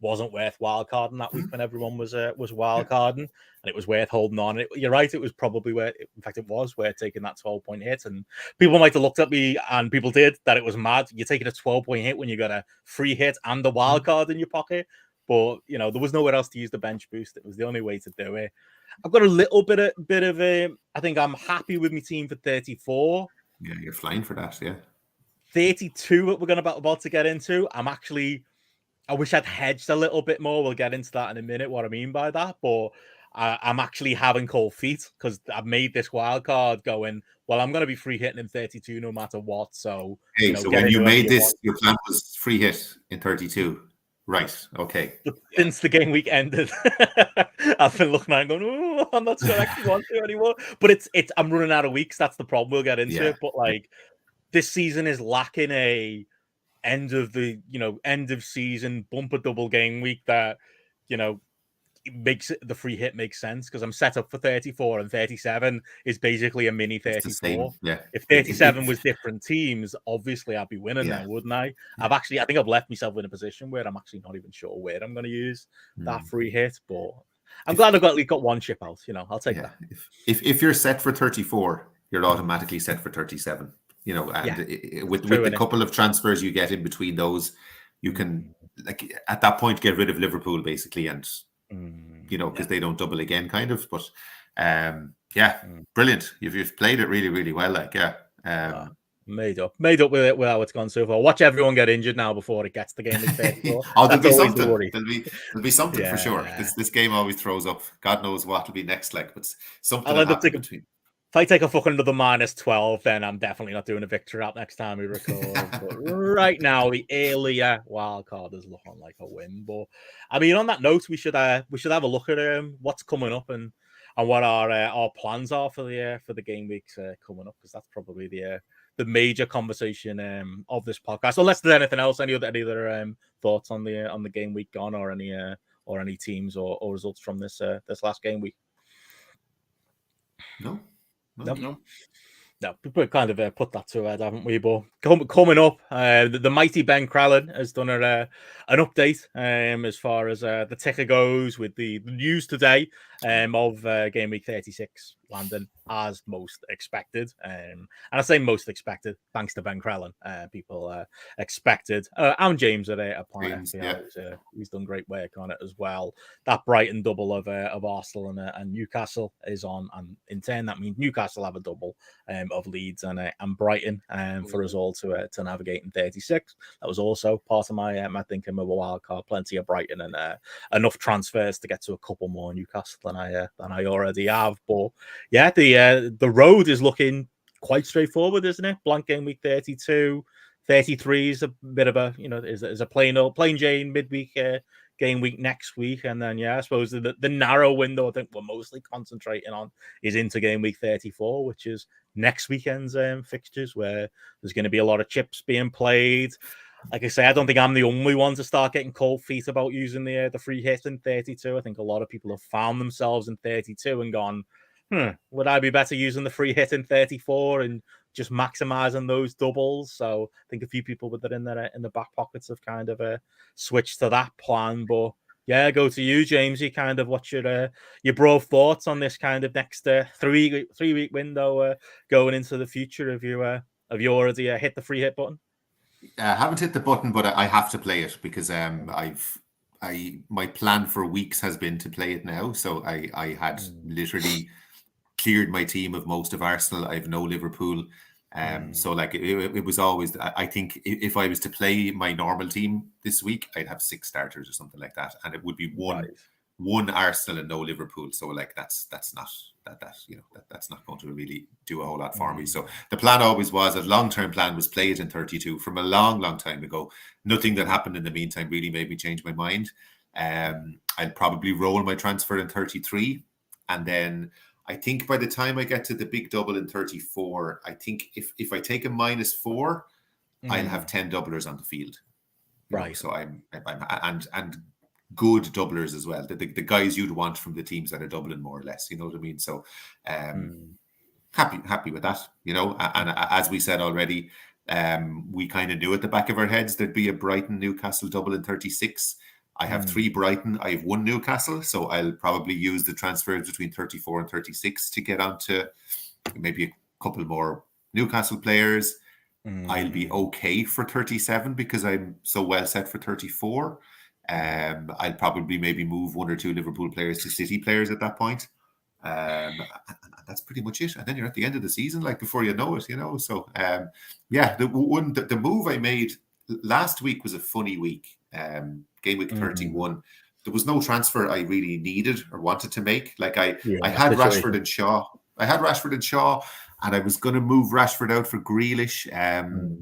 wasn't worth wildcarding that week when everyone was wildcarding, and it was worth holding on. You're right, it was probably worth. In fact, it was worth taking that 12-point hit. And people might have looked at me, and people did, that it was mad. You're taking a 12-point hit when you got a free hit and the wildcard in your pocket. But there was nowhere else to use the bench boost. It was the only way to do it. I've got a little bit of a. I think I'm happy with my team for 34. Yeah, you're flying for that. Yeah, 32 that we're about to get into. I wish I'd hedged a little bit more. We'll get into that in a minute, what I mean by that. But I'm actually having cold feet because I've made this wild card going, well, I'm going to be free hitting in 32 no matter what. So, so when you made this, your plan was free hit in 32. Right. Okay. But since the game week ended, I've been looking at it going, oh, I'm not sure I actually want to anymore. But it's I'm running out of weeks. That's the problem. We'll get into it. But, like, this season is lacking a end of season bumper double game week that makes the free hit make sense, because I'm set up for 34 and 37 is basically a mini 34. If 37 was different teams, obviously I'd be winning now, wouldn't I? I think I've left myself in a position where I'm actually not even sure where I'm going to use that free hit, but I'm glad I've got one chip out. I'll take that. If you're set for 34, you're automatically set for 37. With the couple of transfers you get in between those, you can, like, at that point, get rid of Liverpool basically, and because they don't double again, kind of. But brilliant. You've played it really, really well. Like, made up with it, with how it's gone so far. Watch everyone get injured now before it gets to game week 34. There'll be something. There'll be something for sure. This game always throws up. God knows what will be next. Like, but something will happen between. If I take a fucking another minus 12, then I'm definitely not doing a victory out next time we record. But right now, the earlier wild card is looking like a win. But I mean, on that note, we should have a look at what's coming up and what our plans are for the game weeks coming up, because that's probably the major conversation of this podcast. Unless there's anything else, any other thoughts on the game week gone, or any teams or results from this last game week. No. We've kind of put that to bed, haven't we? But coming up, the mighty Ben Crellin has done an update as far as the ticker goes, with the news today of Game Week 36 landing as most expected. And I say most expected thanks to Ben Crellin. People expected. And James at Planet FPL, he's done great work on it as well. That Brighton double of Arsenal and Newcastle is on, and in turn that means Newcastle have a double of Leeds and Brighton for us all to navigate in 36. That was also part of my thinking of a wild card. Plenty of Brighton and enough transfers to get to a couple more Newcastle than I already have. But yeah, the road is looking quite straightforward, isn't it? Blank game week 32, 33 is a bit of a is a plain Jane midweek game week next week, and then I suppose the narrow window I think we're mostly concentrating on is into game week 34, which is next weekend's fixtures, where there's going to be a lot of chips being played. like I say, I don't think I'm the only one to start getting cold feet about using the free hit in 32. I think a lot of people have found themselves in 32 and gone, would I be better using the free hit in 34 and just maximizing those doubles? So I think a few people with it in the back pockets have kind of switched to that plan. But yeah, go to you, James. You kind of what's your broad thoughts on this kind of next 3 week window going into the future? Have you already hit the free hit button? I haven't hit the button, but I have to play it because my plan for weeks has been to play it now. So I had literally cleared my team of most of Arsenal. I have no Liverpool. So like it was always, I think if I was to play my normal team this week, I'd have 6 starters or something like that. And it would be one Arsenal and no Liverpool. So like that's not that's not going to really do a whole lot for me. So the plan always was, a long-term plan was play it in 32 from a long time ago. Nothing that happened in the meantime really made me change my mind. I'd probably roll my transfer in 33, and then I think by the time I get to the big double in 34, I think if I take a -4, I'll have 10 doublers on the field. Right. So I'm and good doublers as well. The guys you'd want from the teams that are doubling more or less. You know what I mean? So happy with that. And as we said already, we kind of knew at the back of our heads there'd be a Brighton Newcastle double in 36. I have 3 Brighton. I have 1 Newcastle. So I'll probably use the transfers between 34 and 36 to get onto maybe a couple more Newcastle players. I'll be okay for 37 because I'm so well set for 34. I'll probably maybe move 1 or 2 Liverpool players to City players at that point. And that's pretty much it. And then you're at the end of the season, like before you know it, So the move I made last week was a funny week. Game week 31. There was no transfer I really needed or wanted to make. Like I had Rashford and Shaw. And I was going to move Rashford out for Grealish.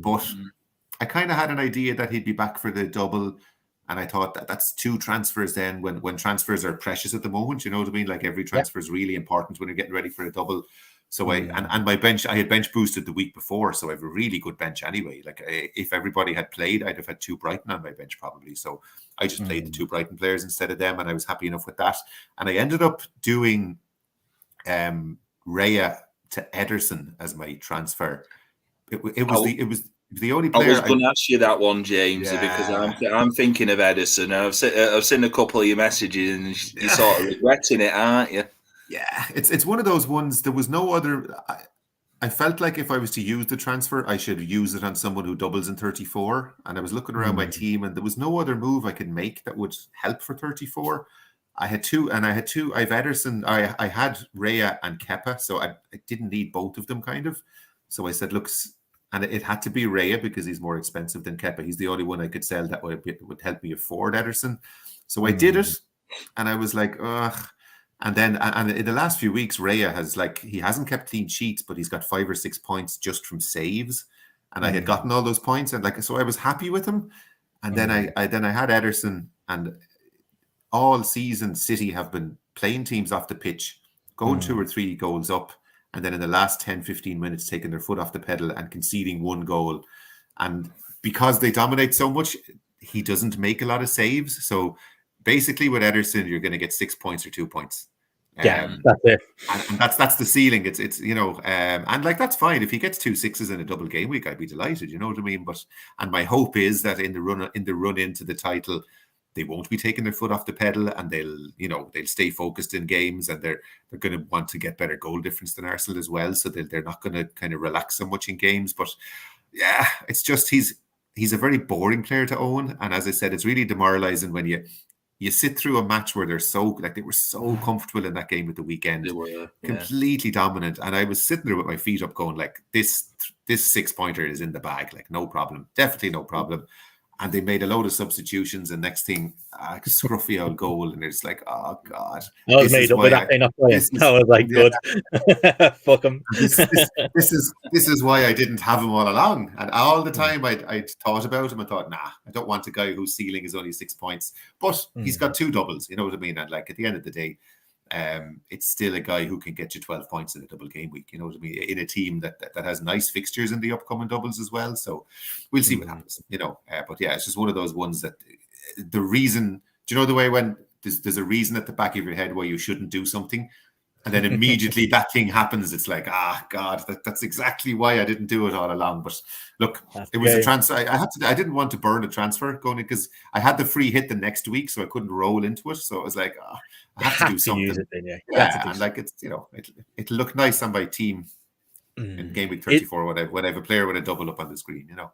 But I kind of had an idea that he'd be back for the double. And I thought that's 2 transfers then when transfers are precious at the moment. You know what I mean? Like every transfer is really important when you're getting ready for a double. So and my bench, I had bench boosted the week before. So I have a really good bench anyway. Like if everybody had played, I'd have had 2 Brighton on my bench probably. So I just played the 2 Brighton players instead of them. And I was happy enough with that. And I ended up doing Raya to Ederson as my transfer. It was the only player. I was going to ask you that one, James, because I'm thinking of Ederson. I've seen a couple of your messages, and you're sort of regretting it, aren't you? Yeah, it's one of those ones. There was no other. I felt like if I was to use the transfer, I should use it on someone who doubles in 34. And I was looking around my team, and there was no other move I could make that would help for 34. I had 2. I have Ederson. I had Raya and Kepa, so I didn't need both of them, kind of. So I said, look. And it had to be Raya because he's more expensive than Kepa. He's the only one I could sell that would help me afford Ederson. So I did it, and I was like, ugh. And then in the last few weeks, Raya he hasn't kept clean sheets, but he's got 5 or 6 points just from saves. And I had gotten all those points, and so I was happy with him. And then I had Ederson, and all season City have been playing teams off the pitch, going 2 or 3 goals up. And then in the last 10, 15 minutes, taking their foot off the pedal and conceding 1 goal. And because they dominate so much, he doesn't make a lot of saves. So basically with Ederson, you're going to get 6 points or 2 points. Yeah, that's it. And that's the ceiling. It's and like that's fine. If he gets 2 6s in a double game week, I'd be delighted. You know what I mean? And my hope is that in the run into the title, they won't be taking their foot off the pedal, and they'll stay focused in games, and they're going to want to get better goal difference than Arsenal as well. So they're not going to kind of relax so much in games. But yeah, it's just he's a very boring player to own, and as I said, it's really demoralizing when you sit through a match where they were so comfortable in that game at the weekend, they were completely dominant, and I was sitting there with my feet up, going like this 6-pointer is in the bag, like no problem, definitely no problem. And they made a load of substitutions, and next thing, a scruffy old goal, and it's like, oh god! I was made up with that thing. I was like, good, fuck him. This is why I didn't have him all along, and all the time I thought about him. I thought, nah, I don't want a guy whose ceiling is only 6 points, but he's got 2 doubles. You know what I mean? And like at the end of the day, it's still a guy who can get you 12 points in a double game week. You know what I mean? In a team that has nice fixtures in the upcoming doubles as well. So we'll see what happens. You know, but yeah, it's just one of those ones that the reason. Do you know the way when there's a reason at the back of your head why you shouldn't do something? And then immediately that thing happens. It's like, God, that's exactly why I didn't do it all along. But look, it was a transfer. I didn't want to burn a transfer going in because I had the free hit the next week, so I couldn't roll into it. So it was like, I have to do something. Use it, then, yeah, and like it's it'll look nice on my team in game week 34 when I have a player with a double up on the screen. You know.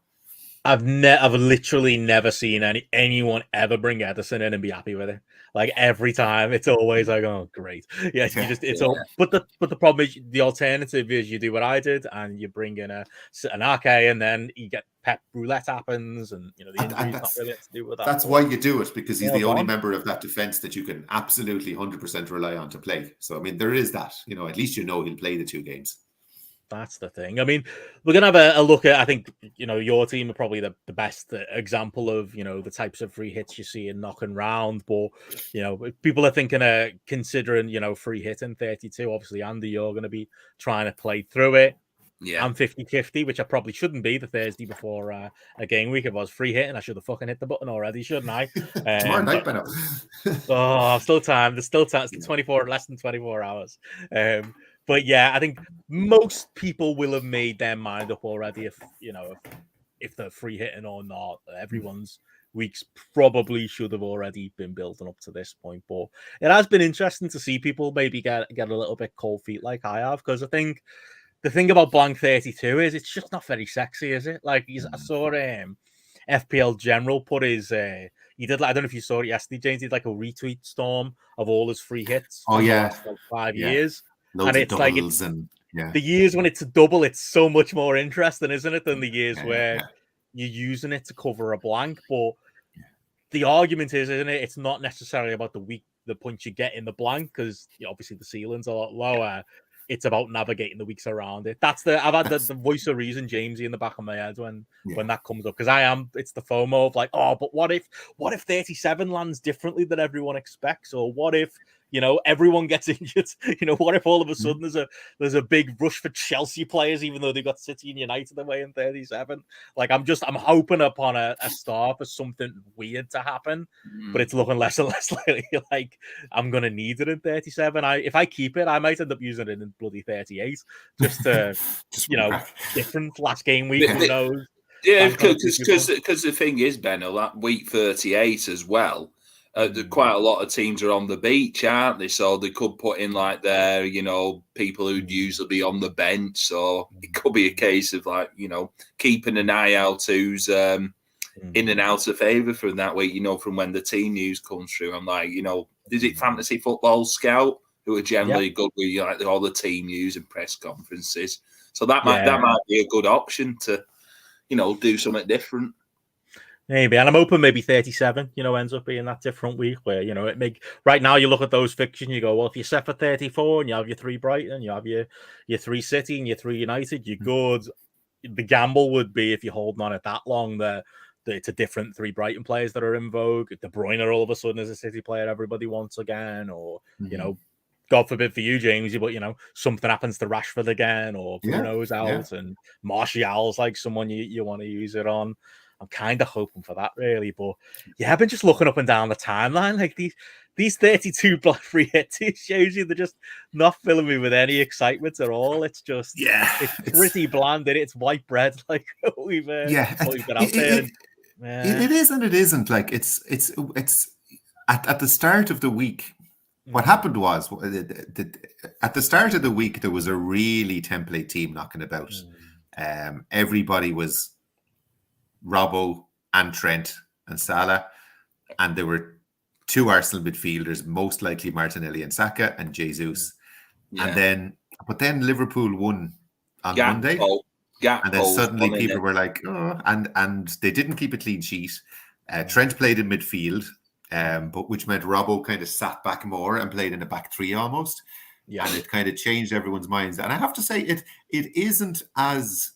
I've literally never seen anyone ever bring Edison in and be happy with it. Like every time, it's always like, oh, great, yeah. All. But the problem is the alternative is you do what I did and you bring in an RK and then you get Pep Roulette happens and the injury's not really to do with that. That's why you do it, because he's the only member of that defense that you can absolutely 100% rely on to play. So I mean, there is that. At least he'll play the 2 games. That's the thing. I mean, we're going to have a look at, I think, your team are probably the best example of, the types of free hits you see in knocking round. But, if people are thinking of considering, free hit in 32, obviously, Andy, you're going to be trying to play through it. Yeah. I'm 50-50, which I probably shouldn't be the Thursday before a game week. If I was free hitting, I should have fucking hit the button already, shouldn't I? Tomorrow night, Benno. Still time. There's still time. It's less than 24 hours. But yeah, I think most people will have made their mind up already if they're free hitting or not. Everyone's weeks probably should have already been building up to this point. But it has been interesting to see people maybe get a little bit cold feet like I have, because I think the thing about Blank 32 is it's just not very sexy, is it? Like I saw FPL General put his he did, I don't know if you saw it yesterday, James, he did like a retweet storm of all his free hits for the last 5 years. Loads and it's like the years when it's a double, it's so much more interesting, isn't it, than the years where you're using it to cover a blank. But the argument is, isn't it? It's not necessarily about the points you get in the blank, because obviously the ceiling's a lot lower. It's about navigating the weeks around it. I've had the voice of reason, Jamesy, in the back of my head when that comes up, because it's the FOMO of like, but what if 37 lands differently than everyone expects, or what if everyone gets injured? What if all of a sudden there's a big rush for Chelsea players, even though they've got City and United away in 37? Like I'm hoping upon a star for something weird to happen, but it's looking less and less like I'm gonna need it in 37. If I keep it, I might end up using it in bloody 38, just to different last game week. Who knows? Yeah, because the thing is, Benno, that week 38 as well. Quite a lot of teams are on the beach, aren't they? So they could put in like their, people who'd usually be on the bench. So it could be a case of like, keeping an eye out who's in and out of favour from that week, from when the team news comes through. I'm like, is it Fantasy Football Scout who are generally good with like all the team news and press conferences? So that might be a good option to, do something different. Maybe, and I'm hoping maybe 37, ends up being that different week where, right now you look at those fixtures and you go, well, if you're set for 34 and you have your 3 Brighton, you have your 3 City and your 3 United, you're good. The gamble would be, if you're holding on it that long, that it's a different 3 Brighton players that are in vogue. De Bruyne all of a sudden is a City player everybody wants again, or, God forbid for you, Jamesy, but, something happens to Rashford again, or Bruno's out, and Martial's like someone you want to use it on. I'm kind of hoping for that, really. But I've been just looking up and down the timeline. Like these 32 black free hits shows you they're just not filling me with any excitement at all. It's just it's pretty bland. It's white bread, like we've got out there. It is and it isn't. Like it's at the start of the week. What happened was at the start of the week there was a really template team knocking about. Everybody was Robbo and Trent and Salah, and there were 2 Arsenal midfielders, most likely Martinelli and Saka, and Jesus. And then Liverpool won on Monday, and then suddenly people were like, oh, and they didn't keep a clean sheet. Trent played in midfield, but which meant Robbo kind of sat back more and played in a back 3 almost. And it kind of changed everyone's minds. And I have to say, it isn't as.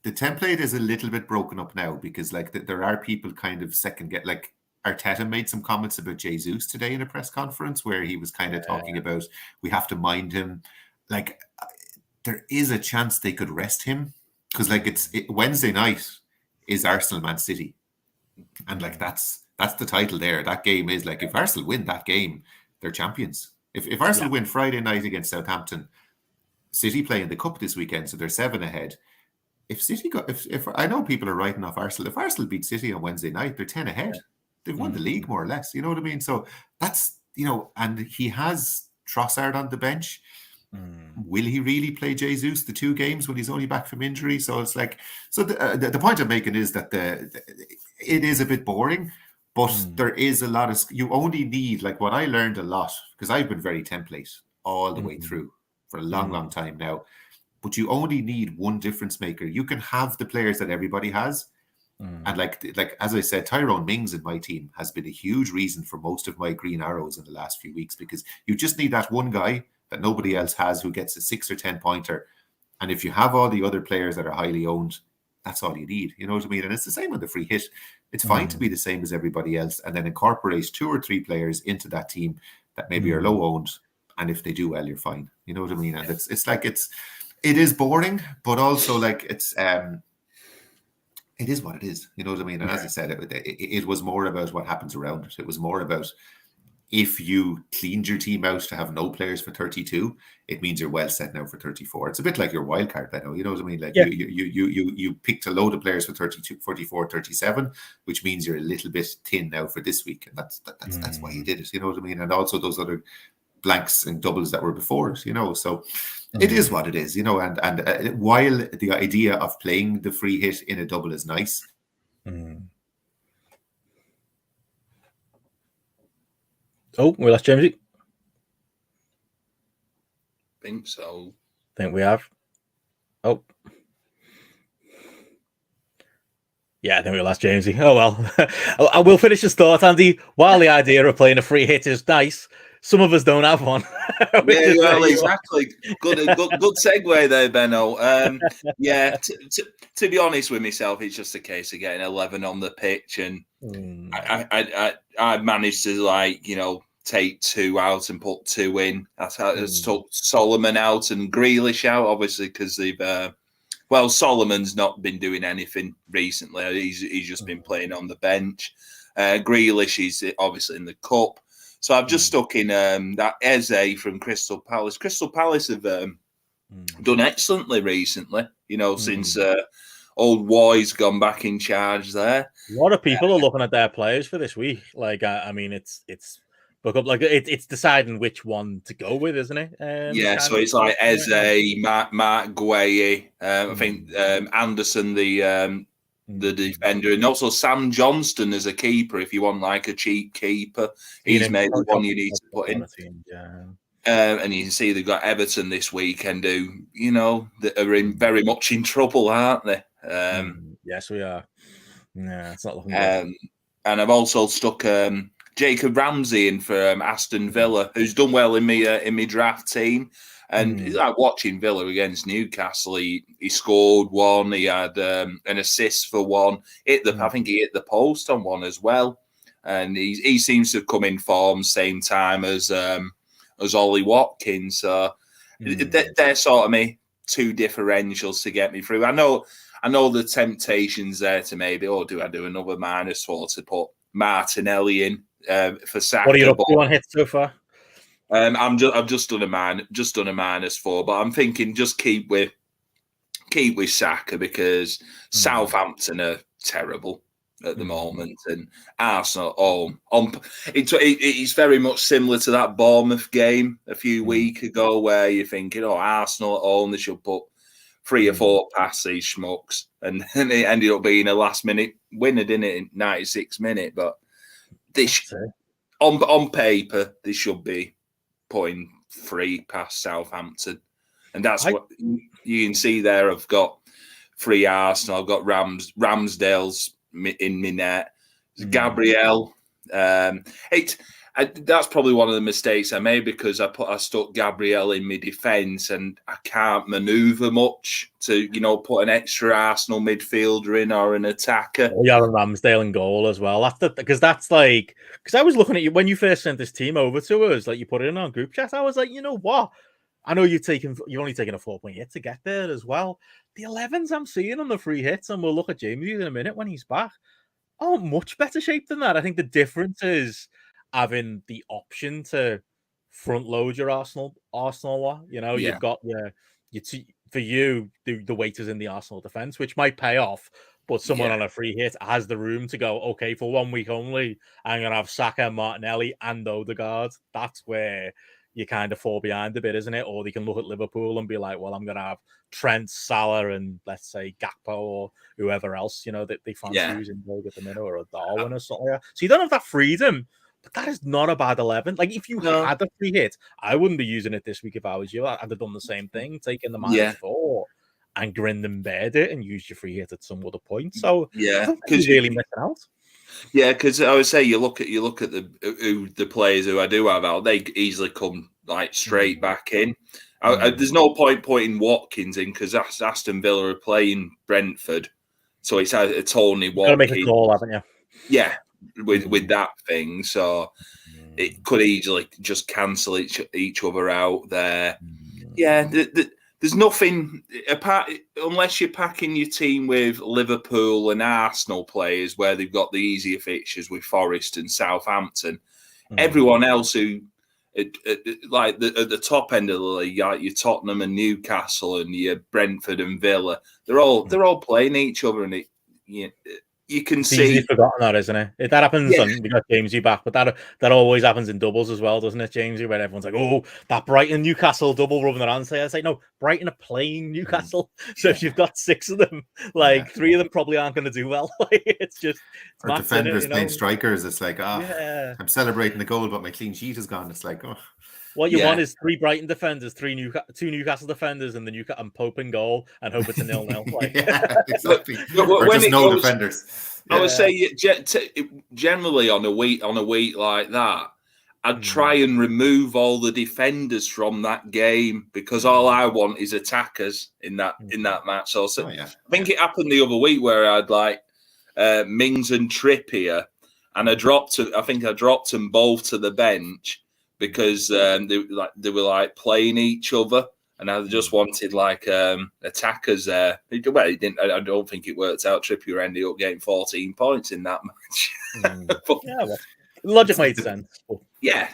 The template is a little bit broken up now, because like there are people kind of second get like Arteta made some comments about Jesus today in a press conference where he was kind of talking about we have to mind him. Like, there is a chance they could rest him because, like, Wednesday night is Arsenal Man City, and like that's the title there. That game is like, if Arsenal win that game, they're champions. If Arsenal win Friday night against Southampton, City play in the cup this weekend, so they're 7 ahead. If City if I know people are writing off Arsenal, if Arsenal beat City on Wednesday night, they're 10 ahead. They've won the league more or less. You know what I mean? So that's, and he has Trossard on the bench. Will he really play Jesus the 2 games when he's only back from injury? So it's like, so the point I'm making is that it is a bit boring, but there is a lot of, you only need, like what I learned a lot, because I've been very template all the way through for a long time now, but you only need one difference maker. You can have the players that everybody has. And like as I said, Tyrone Mings in my team has been a huge reason for most of my green arrows in the last few weeks, because you just need that one guy that nobody else has who gets a 6 or 10 pointer. And if you have all the other players that are highly owned, that's all you need. You know what I mean? And it's the same with the free hit. It's fine to be the same as everybody else, and then incorporate 2 or 3 players into that team that maybe are low owned. And if they do well, you're fine. You know what I mean? And it's like, it is boring, but also like it is what it is. You know what I mean? And as I said, it was more about what happens around it. It was more about, if you cleaned your team out to have no players for 32, it means you're well set now for 34. It's a bit like your wild card, Benno. You know what I mean? Like you picked a load of players for 32, 44, 37, which means you're a little bit thin now for this week. And that's why you did it. You know what I mean? And also those other blanks and doubles that were before it, so it is what it is, and while the idea of playing the free hit in a double is nice. Oh, we lost Jamesy. Think so. Think we have. Oh. Yeah, I think we lost Jamesy. Oh, well. I will finish his thought, Andy. While the idea of playing a free hit is nice, some of us don't have one. Yeah, well, exactly. Good segue there, Benno. To be honest with myself, it's just a case of getting 11 on the pitch, and I managed to take 2 out and put 2 in. That's how it's took Solomon out and Grealish out, obviously, because they've. Solomon's not been doing anything recently. He's just been playing on the bench. Grealish is obviously in the cup. So I've just stuck in that Eze from Crystal Palace. Crystal Palace have done excellently recently, since old Roy's gone back in charge there. A lot of people are looking at their players for this week. Like, I mean, it's it's deciding which one to go with, isn't it? So it's like Eze, Mark Gueye, I think Anderson, the defender, and also Sam Johnston as a keeper. If you want like a cheap keeper, he's maybe one you need to put in. And you can see they've got Everton this weekend, that are very much in trouble, aren't they? Yes, we are. Yeah, it's not looking good. And I've also stuck Jacob Ramsey in for Aston Villa, who's done well in my draft team. And it's like watching Villa against Newcastle. He scored 1. He had an assist for 1. I think he hit the post on 1 as well. And he seems to have come in form same time as Ollie Watkins. So they're sort of me 2 differentials to get me through. I know the temptation's there to maybe, do I do another -4 to put Martinelli in for Saka? What are you up to on hits so far? I've just done a -4, but I'm thinking just keep with Saka, because Southampton are terrible at the moment, and Arsenal it's very much similar to that Bournemouth game a few weeks ago, where you're thinking, Arsenal at home, they should put 3 or 4 past these schmucks, and it ended up being a last minute winner, didn't it, in 96 minutes? But this on paper they should be putting 3 past Southampton, and that's what you can see there. I've got 3 Arsenal. I've got Ramsdale's in my net. Gabriel, That's probably one of the mistakes I made because I stuck Gabriel in my defence and I can't manoeuvre much to put an extra Arsenal midfielder in or an attacker. Oh, yeah, Ramsdale in goal as well. Because I was looking at you when you first sent this team over to us, like you put it in our group chat. I was like, you know what? I know you've only taken a 4-point hit to get there as well. The 11s I'm seeing on the free hits, and we'll look at James in a minute when he's back, are much better shape than that. I think the difference is having the option to front load your Arsenal lot. You've got for you, the weight is in the Arsenal defense, which might pay off. But someone on a free hit has the room to go, okay, for 1 week only, I'm going to have Saka, Martinelli, and Odegaard. That's where you kind of fall behind a bit, isn't it? Or they can look at Liverpool and be like, well, I'm going to have Trent, Salah, and let's say GRAPPL or whoever else, that they fancy using at the minute, or a Darwin or something like that. So you don't have that freedom, but that is not a bad 11. Like, if you had a free hit, I wouldn't be using it this week if I was you. I'd have done the same thing, taking the -4 and grinned and bared it and used your free hit at some other point. So I don't think you're really missing out. Yeah, because I would say you look at the players who I do have out, they easily come like straight back in. There's no point putting Watkins in because Aston Villa are playing Brentford, so it's only Watkins. Got to make a call, haven't you? Yeah, with that thing, so it could easily just cancel each other out there. Yeah, there's nothing apart unless you're packing your team with Liverpool and Arsenal players where they've got the easier fixtures with Forest and Southampton. Everyone else who like at the top end of the league, like your Tottenham and Newcastle and your Brentford and Villa, they're all playing each other, and you can see. Easily forgotten that, isn't it? That happens, and we got Jamesy back, but that always happens in doubles as well, doesn't it, Jamesy? Where everyone's like, "Oh, that Brighton Newcastle double rubbing their hands." I say, no, Brighton are playing Newcastle, so if you've got 6 of them, like 3 of them probably aren't going to do well. It's defenders playing strikers. It's like, I'm celebrating the goal, but my clean sheet is gone. It's like, What you want is 3 Brighton defenders, 2 Newcastle defenders, and and Pope in goal, and hope it's a 0-0. Exactly. Or just no defenders. I would say generally on a week like that, I'd try and remove all the defenders from that game because all I want is attackers in that match. So I think it happened the other week where I'd like Mings and Trippier, and I dropped them both to the bench. Because they were playing each other, and I just wanted attackers there. Well, it didn't. I don't think it worked out. Trippier ended up getting 14 points in that match. But, logic made sense. Yeah,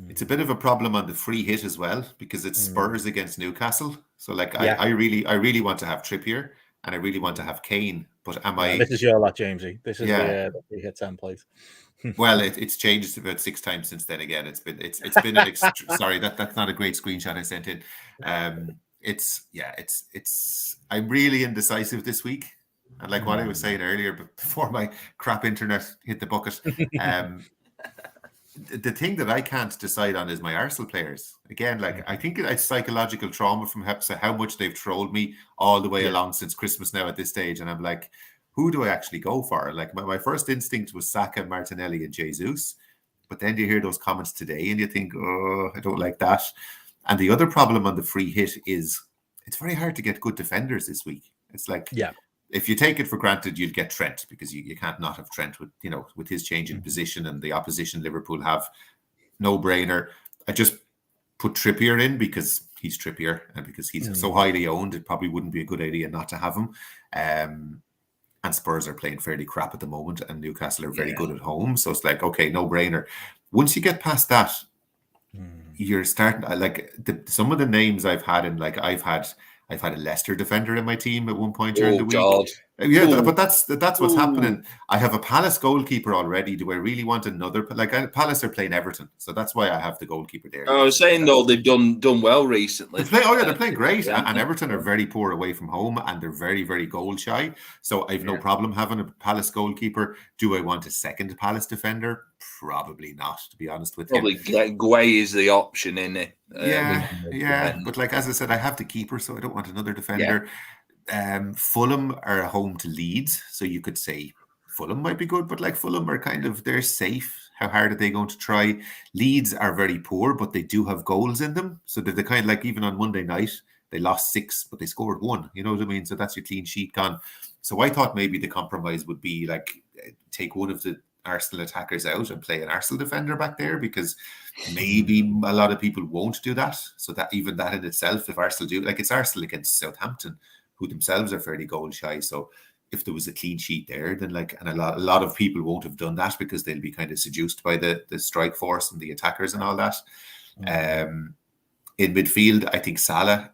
it's a bit of a problem on the free hit as well because it's Spurs against Newcastle. So I really want to have Trippier and I really want to have Kane. But This is your lot, Jamesy. This is the free hit template. Well, it's changed about 6 times since then. Again, it's been sorry, that's not a great screenshot I sent in. I'm really indecisive this week, and like what I was saying earlier, before my crap internet hit the bucket, the thing that I can't decide on is my Arsenal players. Again, I think it's psychological trauma from how much they've trolled me all the way along since Christmas now at this stage, and I'm like, who do I actually go for? Like my first instinct was Saka, Martinelli, and Jesus. But then you hear those comments today and you think, oh, I don't like that. And the other problem on the free hit is it's very hard to get good defenders this week. It's like, if you take it for granted, you'd get Trent because you can't not have Trent with his change in position and the opposition Liverpool have. No brainer. I just put Trippier in because he's Trippier and because he's so highly owned, it probably wouldn't be a good idea not to have him. And Spurs are playing fairly crap at the moment, and Newcastle are very good at home. So it's like, okay, no brainer. Once you get past that, you're starting some of the names I've had in I've had a Leicester defender in my team at one point during the week. God. Yeah, but that's what's happening. I have a Palace goalkeeper already. Do I really want another? Palace are playing Everton, so that's why I have the goalkeeper there. I was saying though they've done well recently. They're playing great, and Everton are very poor away from home, and they're very, very goal shy. So I've no problem having a Palace goalkeeper. Do I want a second Palace defender? Probably not, to be honest with you. Probably Guay is the option in it. But as I said, I have the keeper, so I don't want another defender. Fulham are home to Leeds, so you could say Fulham might be good, but like Fulham are they're safe. How hard are they going to try? Leeds are very poor, but they do have goals in them. So they're the kind like even on Monday night, they lost 6, but they scored 1. You know what I mean? So that's your clean sheet gone. So I thought maybe the compromise would be like take one of the Arsenal attackers out and play an Arsenal defender back there, because maybe a lot of people won't do that. So that even that in itself, if Arsenal do, like it's Arsenal against Southampton, who themselves are fairly goal shy. So if there was a clean sheet there, then and a lot of people won't have done that because they'll be kind of seduced by the strike force and the attackers and all that. In midfield, I think Salah,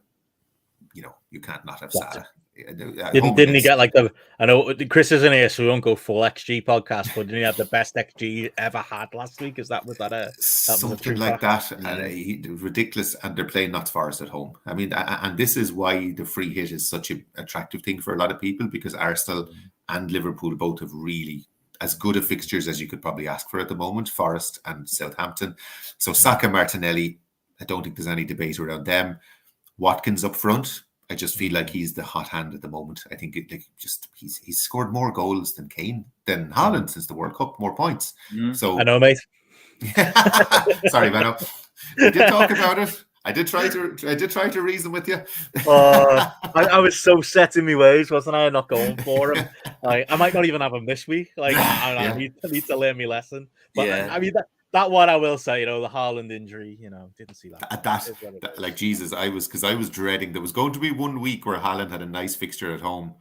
you can't not have Salah. Didn't he get like I know Chris isn't here, so we won't go full XG podcast, but didn't he have the best XG ever had last week? Something like that? And ridiculous. And they're playing Notts Forest at home. I mean, and this is why the free hit is such an attractive thing for a lot of people, because Arsenal and Liverpool both have really as good of fixtures as you could probably ask for at the moment. Forest and Southampton. So Saka, Martinelli, I don't think there's any debate around them. Watkins up front, I just feel like he's the hot hand at the moment. I think he's scored more goals than Kane, than Haaland since the World Cup, more points. So I know, mate. Sorry, Benno. We did talk about it. I did try to reason with you. I was so set in my ways, wasn't I? Not going for him. I might not even have him this week. I need to learn my lesson. But I mean that one I will say, the Haaland injury, didn't see that. That like Jesus, I was dreading. There was going to be 1 week where Haaland had a nice fixture at home.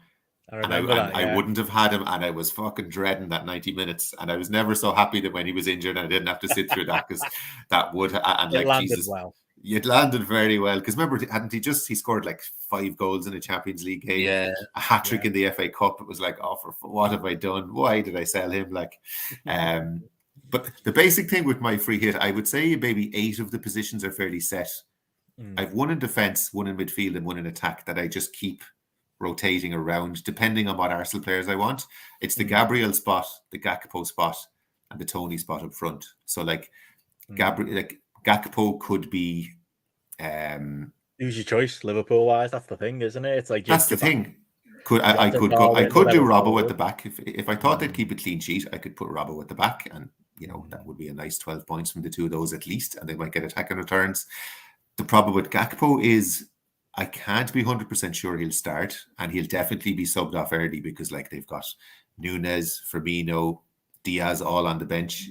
I wouldn't have had him, and I was fucking dreading that 90 minutes. And I was never so happy that when he was injured, and I didn't have to sit through that, because that would and it landed Jesus, well. It landed very well, because remember, he scored like 5 goals in a Champions League game, a hat trick in the FA Cup. It was like, for what have I done? Why did I sell him? But the basic thing with my free hit, I would say maybe 8 of the positions are fairly set. I've 1 in defence, 1 in midfield, and 1 in attack that I just keep rotating around depending on what Arsenal players I want. It's the Gabriel spot, the Gakpo spot, and the Tony spot up front. So Gakpo could be who's your choice, Liverpool wise? That's the thing, isn't it? It's like that's the thing. I could do Robbo at the back. If I thought they'd keep a clean sheet, I could put Robbo at the back, and that would be a nice 12 points from the 2 of those at least, and they might get attacking returns. The problem with Gakpo is I can't be 100% sure he'll start, and he'll definitely be subbed off early, because they've got Nunez, Firmino, Diaz all on the bench,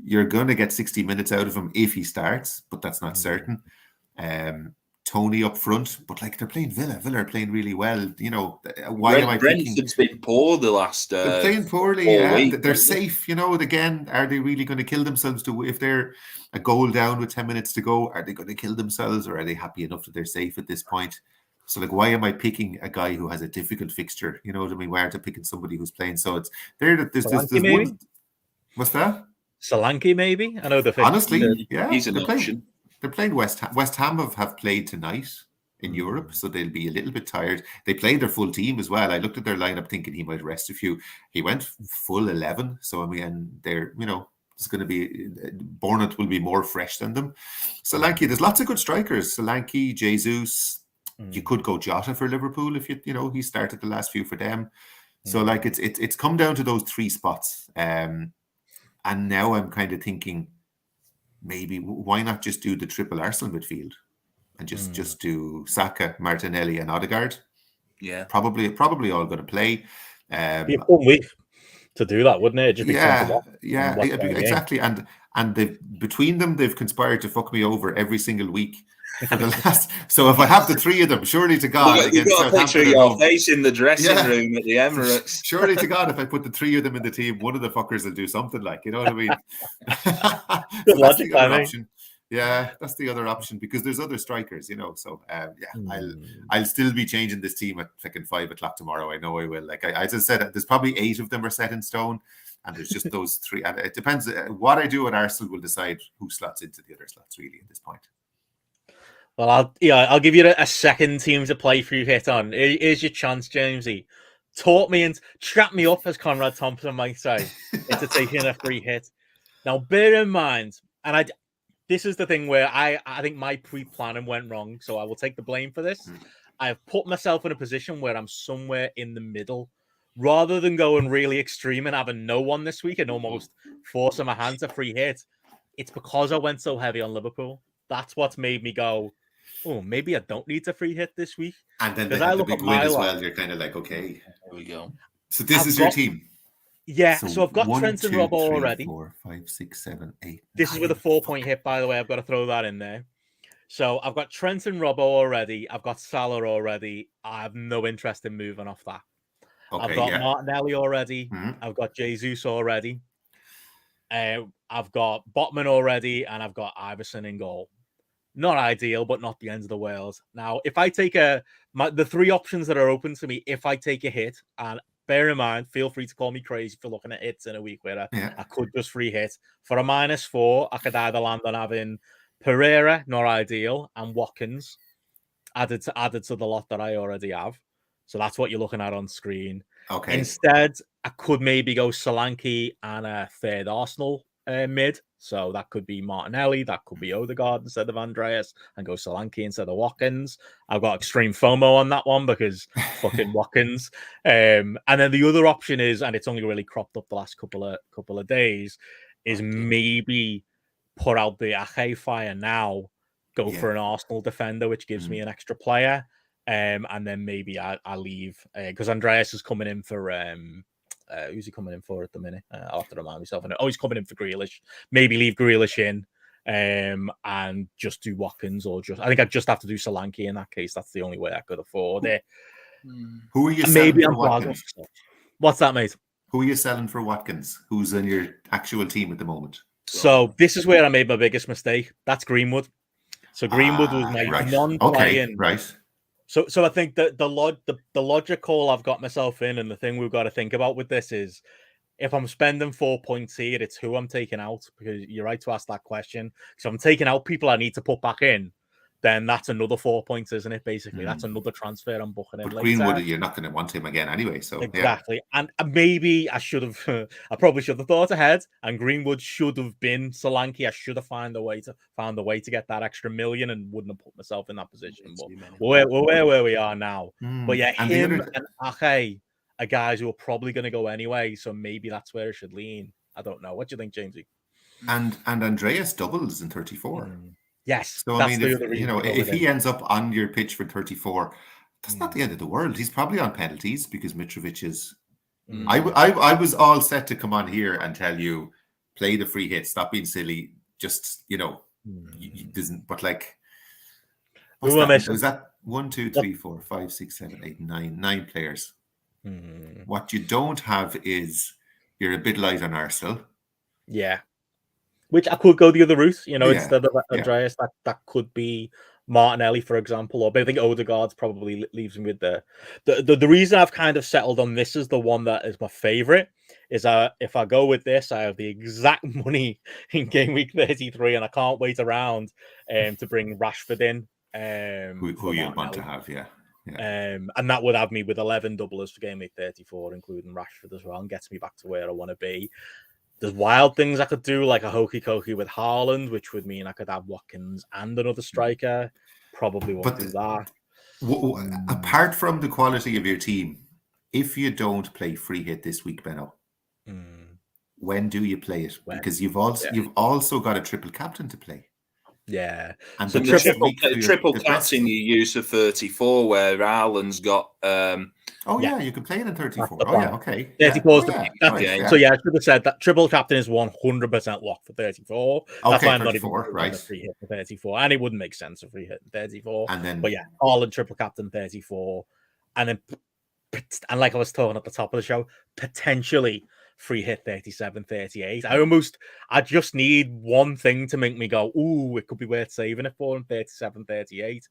you're going to get 60 minutes out of him if he starts, but that's not certain. Tony up front, but they're playing Villa. Villa are playing really well. Why am I picking? Brentford's been poor the last. They're playing poorly. They're safe. Again, are they really going to kill themselves if they're a goal down with 10 minutes to go? Are they going to kill themselves, or are they happy enough that they're safe at this point? So why am I picking a guy who has a difficult fixture? You know what I mean? Why aren't I picking somebody who's playing? So it's there that there's one. What's that? Solanke, maybe. I know the honestly, yeah, he's an option. They're playing West Ham. West Ham have played tonight in Europe, so they'll be a little bit tired. They played their full team as well. I looked at their lineup thinking he might rest a few. He went full 11. So, they're, it's going to be, Bournemouth will be more fresh than them. Solanke, there's lots of good strikers. Solanke, Jesus. You could go Jota for Liverpool if he started the last few for them. So it's come down to those 3 spots. And now I'm kind of thinking, maybe why not just do the triple Arsenal midfield and just do Saka, Martinelli, and Odegaard? Yeah, probably all going to play. Be a fun week to do that, wouldn't it? Exactly. And between them, they've conspired to fuck me over every single week. For the last, so if I have the 3 of them, surely to God, you've got a picture of your face in the dressing room at the Emirates. Surely to God, if I put the 3 of them in the team, one of the fuckers will do something you know what I mean? So that's the other option. Yeah, that's the other option, because there's other strikers, So I'll still be changing this team at fucking 5 o'clock tomorrow. I know I will. I just said, there's probably 8 of them are set in stone, and there's just those 3. And it depends. What I do at Arsenal will decide who slots into the other slots, really, at this point. Well, I'll give you a second team to play through hit on. Here's your chance, Jamesy. Talk me and trap me up, as Conrad Thompson might say, into taking a free hit. Now, bear in mind, and this is the thing where I think my pre-planning went wrong, so I will take the blame for this. I've put myself in a position where I'm somewhere in the middle, rather than going really extreme and having no one this week and almost forcing my hand to free hit, it's because I went so heavy on Liverpool. That's what's made me go, oh, maybe I don't need to free hit this week. And then they had the big win as well. You're kind of like, okay, there we go. So this is your team. Yeah, so I've got Trent and Robbo already. 4, 5, 6, 7, 8. This is with a 4-point hit, by the way. I've got to throw that in there. So I've got Trent and Robbo already. I've got Salah already. I have no interest in moving off that. Okay, I've got Martinelli already. I've got Jesus already. I've got Botman already, and I've got Iverson in goal. Not ideal, but not the end of the world. Now, if I take the 3 options that are open to me, if I take a hit, and bear in mind, feel free to call me crazy for looking at hits in a week where I could just free hit. For a -4, I could either land on having Pereira, not ideal, and Watkins added to the lot that I already have. So that's what you're looking at on screen. Okay. Instead, I could maybe go Solanke and a third Arsenal mid. So that could be Martinelli, that could be Odegaard instead of Andreas, and go Solanke instead of Watkins. I've got extreme FOMO on that one because fucking Watkins. And then the other option is, and it's only really cropped up the last couple of days, is maybe put out the Ake fire now, go for an Arsenal defender, which gives me an extra player. And then maybe I leave because Andreas is coming in for who's he coming in for at the minute? I'll have to remind myself. He's coming in for Grealish. Maybe leave Grealish in and just do Watkins, or I think I'd just have to do Solanke in that case. That's the only way I could afford it. Who are you selling for Watkins? What's that, mate? Who are you selling for Watkins? Who's in your actual team at the moment? So this is where I made my biggest mistake. That's Greenwood. So Greenwood was my non-playing. Right. So I think that the logic call I've got myself in, and the thing we've got to think about with this is, if I'm spending 4 points here, it's who I'm taking out, because you're right to ask that question. So I'm taking out people I need to put back in, then that's another 4 points, isn't it? Basically, that's another transfer I'm booking in. But Greenwood, you're not going to want him again anyway. So exactly, and maybe I should have. I probably should have thought ahead, and Greenwood should have been Solanke. I should have found a way to get that extra million, and wouldn't have put myself in that position. But we're where we are now. But yeah, and him and Ake are guys who are probably going to go anyway. So maybe that's where it should lean. I don't know. What do you think, Jamesy? And Andreas doubles in 34. Yes. So I mean, if he ends up on your pitch for 34, that's not the end of the world. He's probably on penalties because Mitrovic is. I was all set to come on here and tell you, play the free hit, stop being silly. Just doesn't. But like, what's that? Was that 1, 2, 3, 4, 5, 6, 7, 8, 9 players? What you don't have is you're a bit light on Arsenal. Yeah. Which I could go the other route, instead of Andreas, that could be Martinelli, for example. Or I think Odegaard probably leaves him with the reason I've kind of settled on this as the one that is my favorite is if I go with this, I have the exact money in game week 33, and I can't wait around to bring Rashford in. Who you want to have, and that would have me with 11 doublers for game week 34, including Rashford as well, and gets me back to where I want to be. There's wild things I could do, like a hokey cokey with Haaland, which would mean I could have Watkins and another striker. Probably won't do that. Apart from the quality of your team, if you don't play free hit this week, Benno, when do you play it? Because you've also got a triple captain to play. Yeah. And so the triple captain you use for 34, where Haaland's got. You can play it in 34. Oh, yeah, okay. 34 is the pick. So, I should have said that triple captain is 100% locked for 34. That's why I'm not even right. free hit for 34. And it wouldn't make sense to free hit 34. But Haaland triple captain 34. And like I was talking at the top of the show, potentially free hit 37, 38. I just need one thing to make me go, ooh, it could be worth saving it for him, 37, 38.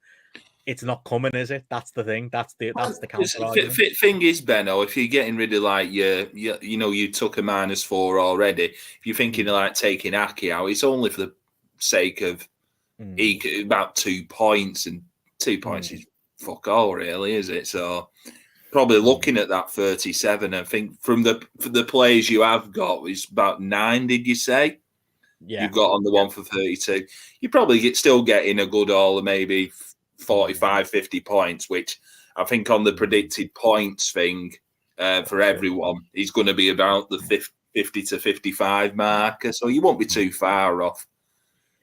It's not coming, is it? That's the thing. That's the counter argument. Thing is, Benno, if you're getting rid of like you took a -4 already. If you're thinking of like taking Ake out, it's only for the sake of about 2 points, and 2 points is fuck all, really, is it? So probably looking at that 37. I think for the players you have got, it's about 9. Did you say? Yeah, you've got on the one for 32. You probably still getting a good all of maybe 45, 50 points, which I think on the predicted points thing, for everyone. He's going to be about the 50 to 55 marker, so you won't be too far off.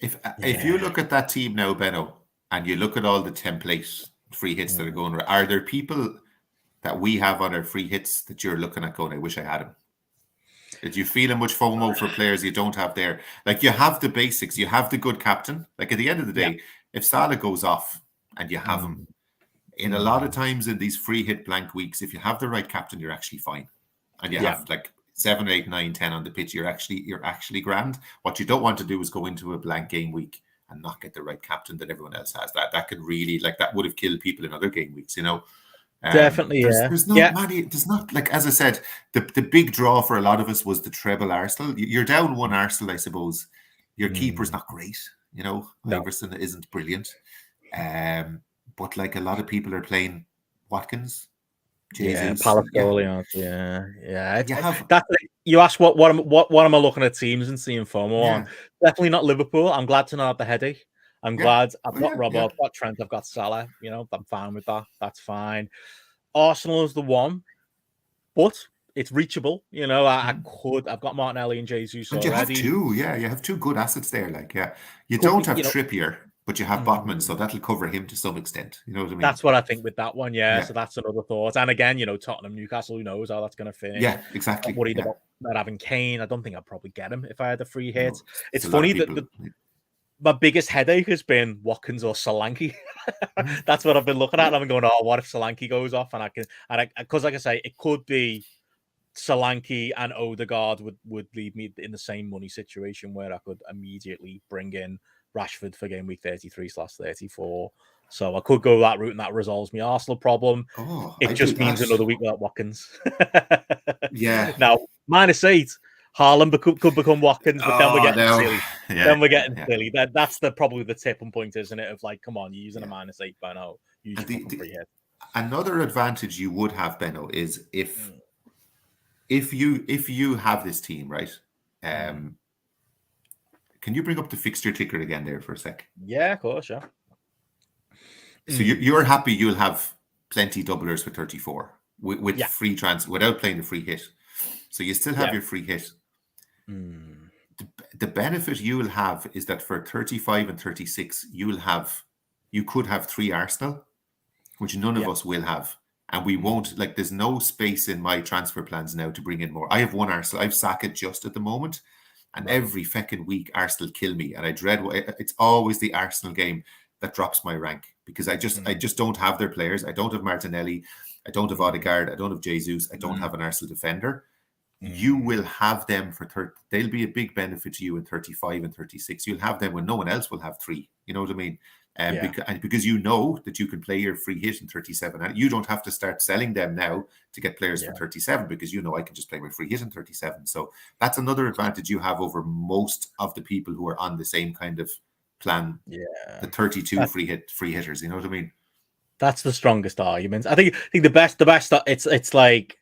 If you look at that team now, Benno, and you look at all the template free hits that are going around, are there people that we have on our free hits that you're looking at going, I wish I had him? Did you feel much FOMO for players you don't have there? Like, you have the basics, you have the good captain. Like, at the end of the day, if Salah goes off and you have him, in a lot of times in these free hit blank weeks, if you have the right captain, you're actually fine. And you have like 7, 8, 9, 10 on the pitch, you're actually grand. What you don't want to do is go into a blank game week and not get the right captain that everyone else has. That can really, like, that would have killed people in other game weeks, you know. Definitely, there's not many. There's not, like, as I said, the big draw for a lot of us was the treble Arsenal. You're down one Arsenal, I suppose. Your keeper's not great, you know. No. Iverson isn't brilliant, but like a lot of people are playing Watkins, Jesus, Palacios, you asked what am I looking at teams and seeing FOMO on? Definitely not Liverpool. I'm glad to not have the headache. I'm glad I've got Robbo, I've got Trent, I've got Salah. You know, I'm fine with that. That's fine. Arsenal is the one, but it's reachable. You know, I've got Martinelli and Jesus and already. You have two good assets there. Like, you don't have Trippier, but you have Botman, so that'll cover him to some extent. You know what I mean? That's what I think with that one. Yeah. So that's another thought. And again, you know, Tottenham, Newcastle, who knows how that's going to finish? Yeah, exactly. I'm worried about not having Kane. I don't think I'd probably get him if I had a free hit. No, it's funny that my biggest headache has been Watkins or Solanke. That's what I've been looking at. And I'm going, oh, what if Solanke goes off? And because like I say, it could be Solanke and Odegaard would leave me in the same money situation where I could immediately bring in Rashford for game week 33/34. So I could go that route, and that resolves my Arsenal problem. It just means another week without Watkins. Now, -8. Haaland could become Watkins, but then we're getting silly. Then we're getting silly. That's probably the tipping point, isn't it? Of like, come on, you're using a -8 by now. Another advantage you would have, Benno, is if you have this team, right? Can you bring up the fixture ticker again there for a sec? Yeah, of course, yeah. So you're happy you'll have plenty doublers for 34 with free transfer without playing the free hit. So you still have your free hit. The benefit you will have is that for 35 and 36, you could have 3 Arsenal, which none of us will have. And we won't, like, there's no space in my transfer plans now to bring in more. I have 1 Arsenal. I have Saka just at the moment. And every fucking week, Arsenal kill me. And I dread, it's always the Arsenal game that drops my rank because I just don't have their players. I don't have Martinelli. I don't have Odegaard. I don't have Jesus. I don't have an Arsenal defender. You will have them for 30. They'll be a big benefit to you in 35 and 36. You'll have them when no one else will have 3. You know what I mean? Because you know that you can play your free hit in 37. And you don't have to start selling them now to get players for 37 because you know I can just play my free hit in 37. So that's another advantage you have over most of the people who are on the same kind of plan. The 32 free hitters. You know what I mean? That's the strongest argument. I think the best. It's like,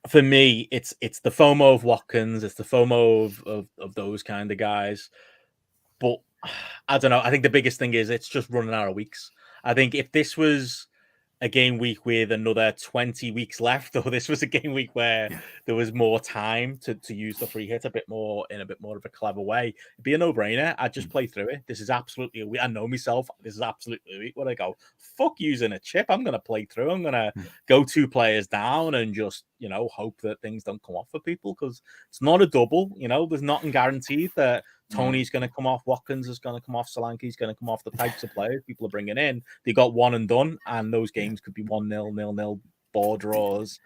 for me, it's the FOMO of Watkins, it's the FOMO of those kind of guys. But I don't know. I think the biggest thing is it's just running out of weeks. I think if this was a game week with another 20 weeks left, or this was a game week where there was more time to use the free hit in a bit more of a clever way, it'd be a no-brainer. I'd just play through it. This is absolutely a week. I know myself. This is absolutely a week where I go, fuck using a chip. I'm going to play through. I'm going to go 2 players down and just, you know, hope that things don't come off for people because it's not a double. You know, there's nothing guaranteed that Tony's going to come off, Watkins is going to come off, Solanke's going to come off. The types of players people are bringing in, they got one and done, and those games could be 1-0, 0-0, ball draws.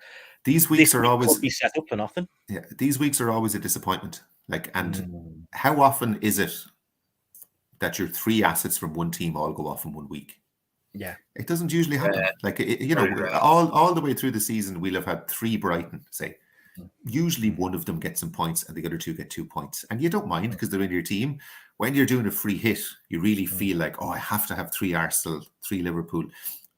These weeks are always could be set up for nothing. Yeah, these weeks are always a disappointment. Like, and how often is it that your 3 assets from one team all go off in 1 week? Yeah, it doesn't usually happen. Like, you know, all the way through the season, we'll have had 3 Brighton, say. Usually one of them gets some points and the other 2 get 2 points. And you don't mind because they're in your team. When you're doing a free hit, you really feel like, oh, I have to have 3 Arsenal, 3 Liverpool.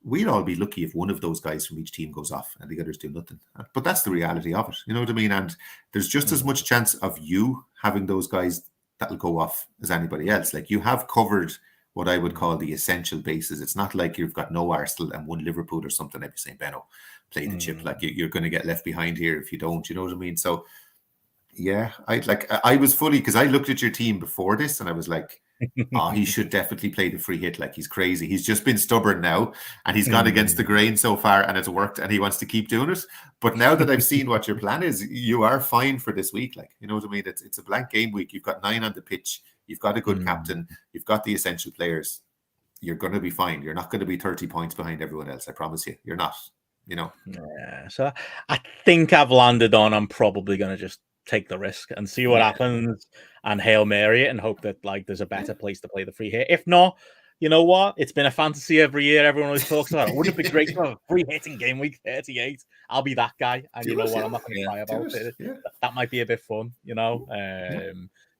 We'll all be lucky if one of those guys from each team goes off and the others do nothing. But that's the reality of it. You know what I mean? And there's just as much chance of you having those guys that'll go off as anybody else. Like, you have covered what I would call the essential bases. It's not like you've got no Arsenal and 1 Liverpool or something. I'd be saying, Benno, play the chip. Like you're going to get left behind here if you don't. You know what I mean? So yeah, I was fully, because I looked at your team before this and I was like, oh, he should definitely play the free hit. Like he's crazy. He's just been stubborn now, and he's gone against the grain so far, and it's worked, and he wants to keep doing it. But now that I've seen what your plan is, you are fine for this week. Like, you know what I mean? It's a blank game week. You've got 9 on the pitch. You've got a good captain. You've got the essential players. You're going to be fine. You're not going to be 30 points behind everyone else. I promise you. You're not. You know. Yeah. So I think I've landed on. I'm probably going to just take the risk and see what happens and Hail Mary it and hope that like there's a better place to play the free hit. If not, you know what? It's been a fantasy every year. Everyone always talks about it. Wouldn't it be great to have a free hit in game week 38? I'll be that guy. And you know what? I'm not going to cry about it. Yeah. That might be a bit fun, you know?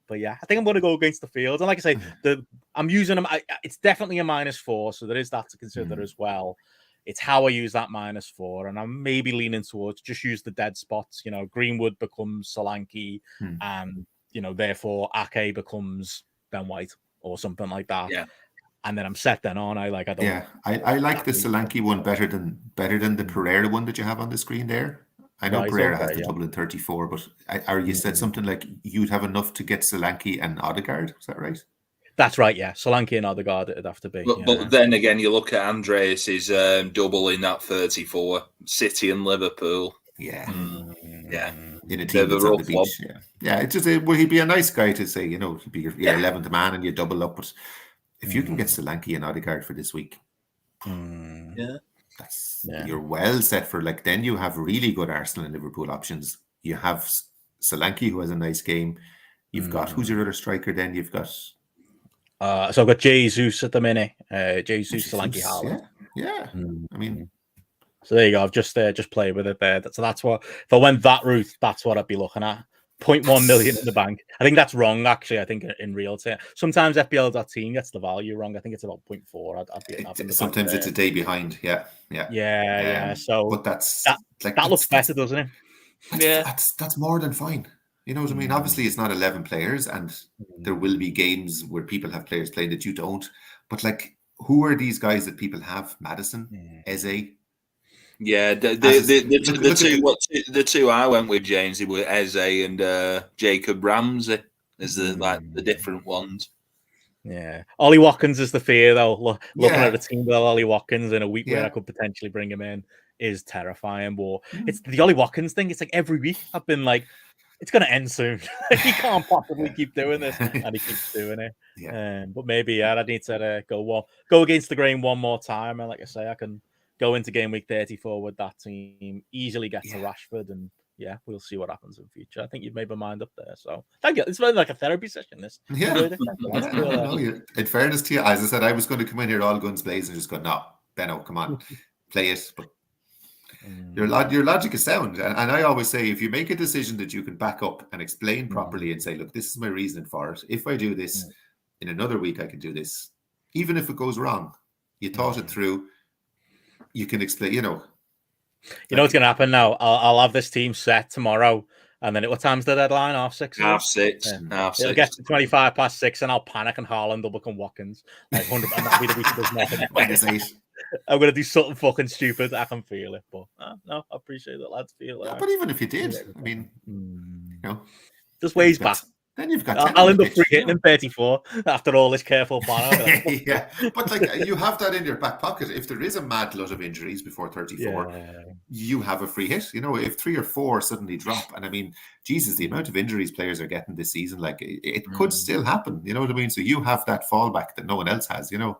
But yeah, I think I'm going to go against the field. And like I say, I'm using them. It's definitely a -4. So there is that to consider as well. It's how I use that -4, and I'm maybe leaning towards just use the dead spots. You know, Greenwood becomes Solanke, and you know, therefore Ake becomes Ben White or something like that. Yeah, and then I'm set then on. I don't. Yeah, I like the Solanke one better than the Pereira one that you have on the screen there. I know Pereira has the double in 34, but you said something like you'd have enough to get Solanke and Odegaard. Is that right? That's right, yeah. Solanke and Odegaard it'd have to be. But then again, you look at Andreas's double in that 34, City and Liverpool. Yeah. Yeah. In a team that's on the beach. Yeah. It's just he'd be a nice guy to say, you know, he'd be your 11th man and you double up. But if you can get Solanke and Odegaard for this week, you're well set for, like, then you have really good Arsenal and Liverpool options. You have Solanke, who has a nice game. You've got, who's your other striker then? You've got... so I've got Jesus at the minute. Jesus, Solanke, Haaland. Yeah. I mean, so there you go. I've just played with it there. So that's what, if I went that route, that's what I'd be looking at. 0.1 million in the bank. I think that's wrong, actually. I think in real time, sometimes FPL.team gets the value wrong. I think it's about 0.4. Sometimes it's a day behind. Yeah. So, but that looks better, doesn't it? That's more than fine. You know what I mean? Obviously, it's not 11 players, and there will be games where people have players playing that you don't. But like, who are these guys that people have? Madison, Eze. Yeah, the two I went with, James, were Eze and Jacob Ramsey as the different ones. Yeah, Ollie Watkins is the fear though. Looking at the team with Ollie Watkins in a week where I could potentially bring him in is terrifying. But it's the Ollie Watkins thing. It's like every week I've been like, it's going to end soon. He can't possibly keep doing this, and he keeps doing it. But maybe I need to go against the grain one more time, and like I say, I can go into game week 34 with that team, easily get to Rashford, and we'll see what happens in future. I think you've made my mind up there, so thank you. It's been like a therapy session. This, in fairness to you, as I said, I was going to come in here all guns blazing and just go, no, Benno, come on, play it, but. Your logic is sound, and I always say, if you make a decision that you can back up and explain properly and say, look, this is my reason for it. If I do this in another week, I can do this. Even if it goes wrong, you thought it through. You can explain. You know what's going to happen now. I'll have this team set tomorrow, and then what time's the deadline? 6:30. 6:30. It'll get to 25:06, and I'll panic, and Haaland will become Watkins. Like 100, and that'll be the week it does nothing. I'm going to do something fucking stupid. I can feel it. But no, I appreciate that, lads. Feel it. But even if you did, I mean, you know, just ways back. Then you've got. I'll end up free hitting in 34 after all this careful plan. But like, you have that in your back pocket. If there is a mad lot of injuries before 34, you have a free hit. You know, if 3 or 4 suddenly drop, and I mean, Jesus, the amount of injuries players are getting this season, like it could still happen. You know what I mean? So you have that fallback that no one else has. You know.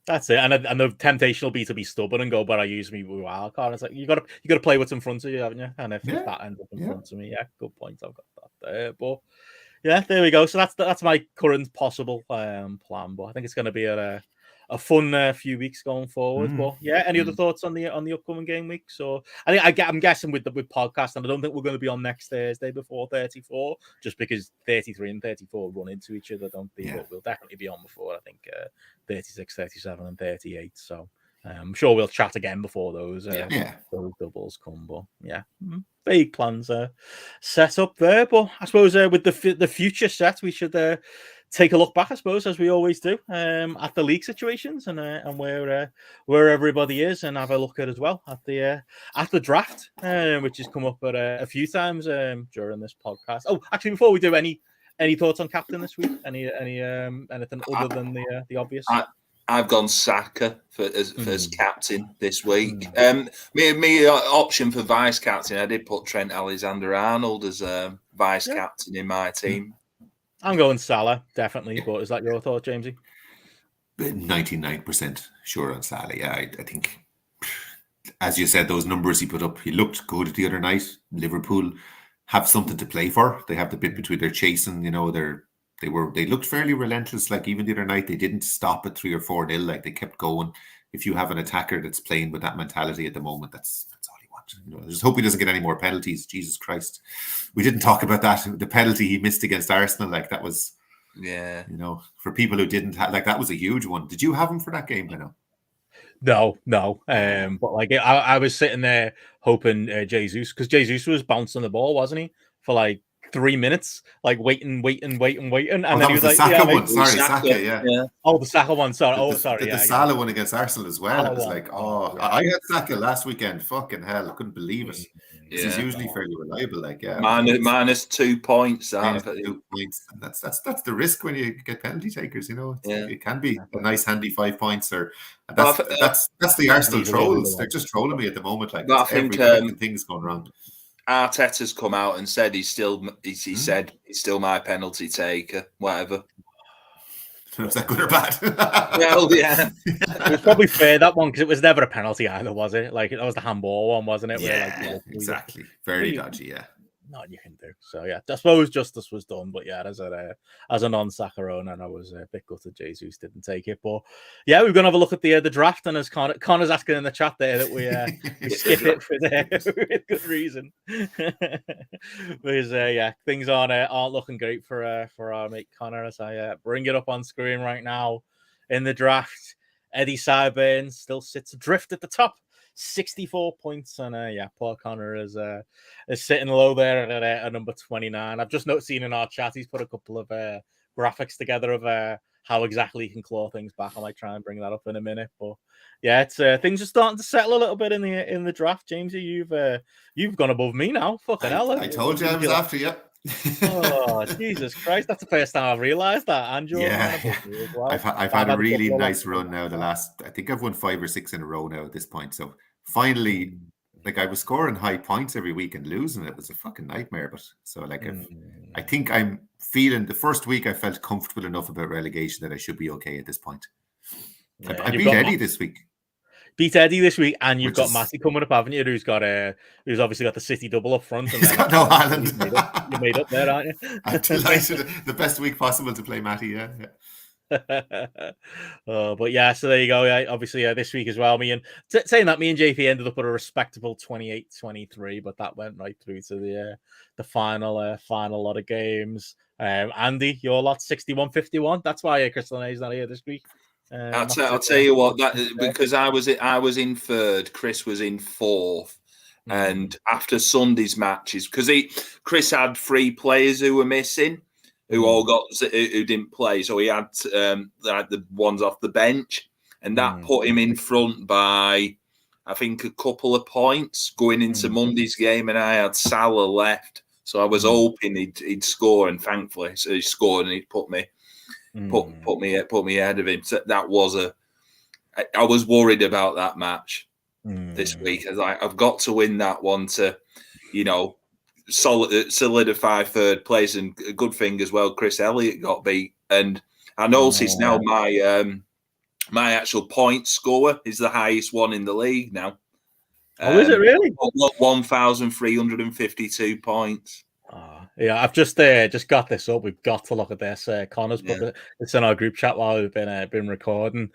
That's it, and the temptation will be to be stubborn and go, but I use me with wild card. It's like you got to play what's in front of you, haven't you? And if that ends up in front of me, good point. I've got that there, but there we go. So that's my current possible plan. But I think it's going to be a fun few weeks going forward. But any other thoughts on the upcoming game week? So I'm guessing with podcast, and I don't think we're going to be on next Thursday before 34, just because 33 and 34 run into each other, don't they? But we'll definitely be on before, I think, 36, 37, and 38. So I'm sure we'll chat again before those doubles come. But vague plans set up there. But I suppose with the future set, we should take a look back, I suppose, as we always do, at the league situations and where everybody is, and have a look at as well at the draft, which has come up a few times during this podcast. Oh, actually, before we do, any thoughts on captain this week? Anything other than the obvious? I've gone Saka as captain this week. Me option for vice captain, I did put Trent Alexander-Arnold as vice captain in my team. I'm going Salah, definitely. But is that your thought, Jamesy? 99% sure on Salah. Yeah, I think, as you said, those numbers he put up, he looked good the other night. Liverpool have something to play for. They have the bit between their chasing, they looked fairly relentless. Like even the other night, they didn't stop at 3 or 4-0. Like they kept going. If you have an attacker that's playing with that mentality at the moment, that's all you want. I just hope he doesn't get any more penalties. Jesus Christ, we didn't talk about that. The penalty he missed against Arsenal, like that was, for people who didn't have, like that was a huge one. Did you have him for that game, Benno? No. But like I was sitting there hoping Jesus, because Jesus was bouncing the ball, wasn't he, for like 3 minutes, like waiting, and then he was like, Saka one. Sorry, Saka, yeah. Oh, the Saka one. Sorry. The Salah one against Arsenal as well. It was like, I had Saka last weekend. Fucking hell, I couldn't believe it. Yeah. He's usually fairly reliable. Like, minus 2 points. Minus 2 points. And that's the risk when you get penalty takers. It can be a nice handy 5 points. That's the Arsenal trolls. They're just trolling me at the moment. Like, I think things going wrong. Arteta's come out and said he said he's still my penalty taker, whatever. Was that good or bad? Well, yeah. It was probably fair, that one, because it was never a penalty either, was it? Like, that was the handball one, wasn't it? Yeah, exactly. Very dodgy, yeah. Nothing you can do. So, yeah, I suppose justice was done. But, yeah, as a non-Saka owner, I was a bit gutted Jesus didn't take it. But, yeah, we're going to have a look at the draft. And as Connor's asking in the chat there that we skip it for with good reason. Because, things aren't looking great for our mate Connor as I bring it up on screen right now. In the draft, Eddie Sideburn still sits adrift at the top. 64 points, and poor Connor is sitting low there at number 29. I've just seen in our chat he's put a couple of graphics together of how exactly he can claw things back. I might try and bring that up in a minute, but yeah, it's things are starting to settle a little bit in the draft. Jamesy, you've gone above me now. Fucking hell! I told you I was after you. Oh, Jesus Christ, that's the first time I've realised that. And well. I've had a really nice run now. I think I've won 5 or 6 in a row now at this point. So finally, like I was scoring high points every week and losing it was a fucking nightmare. But so like I think I'm feeling the first week I felt comfortable enough about relegation that I should be okay at this point. I beat Eddie this week. Beat Eddie this week, and you've got Matty coming up, haven't you? Who's obviously got the City double up front. And he's got no Haaland. You made up there, aren't you? I'm delighted. The best week possible to play Matty, yeah. But yeah, so there you go. Yeah, obviously this week as well. Saying that, me and JP ended up at a respectable 28-23, but that went right through to the final lot of games. Andy, your lot 61-51. That's why Crystal Nay's not here this week. I'll tell you what, because I was in third, Chris was in fourth, and after Sunday's matches, because Chris had 3 players who were missing, who didn't play, so he had the ones off the bench, and that put him in front by I think a couple of points going into Monday's game, and I had Salah left, so I was hoping he'd score, and thankfully, so he scored and he put me. Put me ahead of him. So that was I was worried about that match this week. I've got to win that one to, solidify third place. And a good thing as well, Chris Elliott got beat. And I noticed now my actual point score is the highest one in the league now. Is it really? 1,352 points. Yeah, I've just got this up. We've got to look at this. Connor's put it's in our group chat while we've been recording.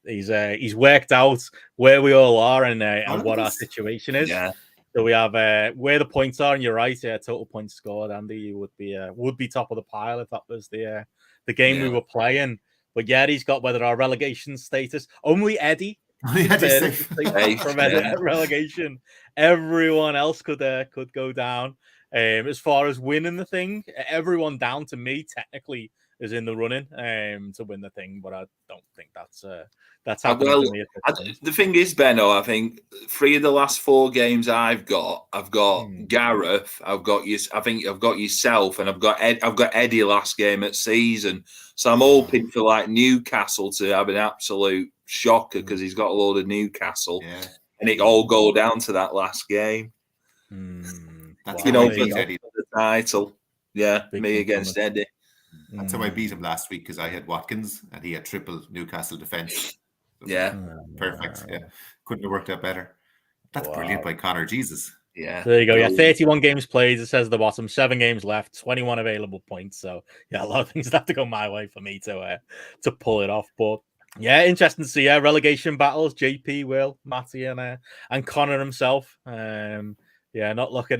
He's worked out where we all are and what our situation is. Yeah. So we have where the points are, and you're right. Total points scored. Andy, you would be top of the pile if that was the game we were playing. But yeah, he's got whether our relegation status. Only Eddie. From relegation. Everyone else could go down. As far as winning the thing, everyone down to me technically is in the running to win the thing, but I don't think that's happening to me. The thing is, Benno, I think 3 of the last 4 games I've got Gareth, I've got you. I think I've got yourself, and I've got Eddie last game at season. So I'm hoping for like Newcastle to have an absolute shocker because he's got a load of Newcastle, and it all go down to that last game. That's for the title. Yeah, Big me against Eddie. That's how I beat him last week because I had Watkins and he had triple Newcastle defense. Yeah, perfect. Yeah, couldn't have worked out better. That's brilliant by Connor. Jesus. Yeah, there you go. Yeah, 31 games played. It says at the bottom, 7 games left, 21 available points. So yeah, a lot of things have to go my way for me to pull it off. But yeah, interesting to see. Relegation battles. JP, Will, Matty, and Connor himself. Not looking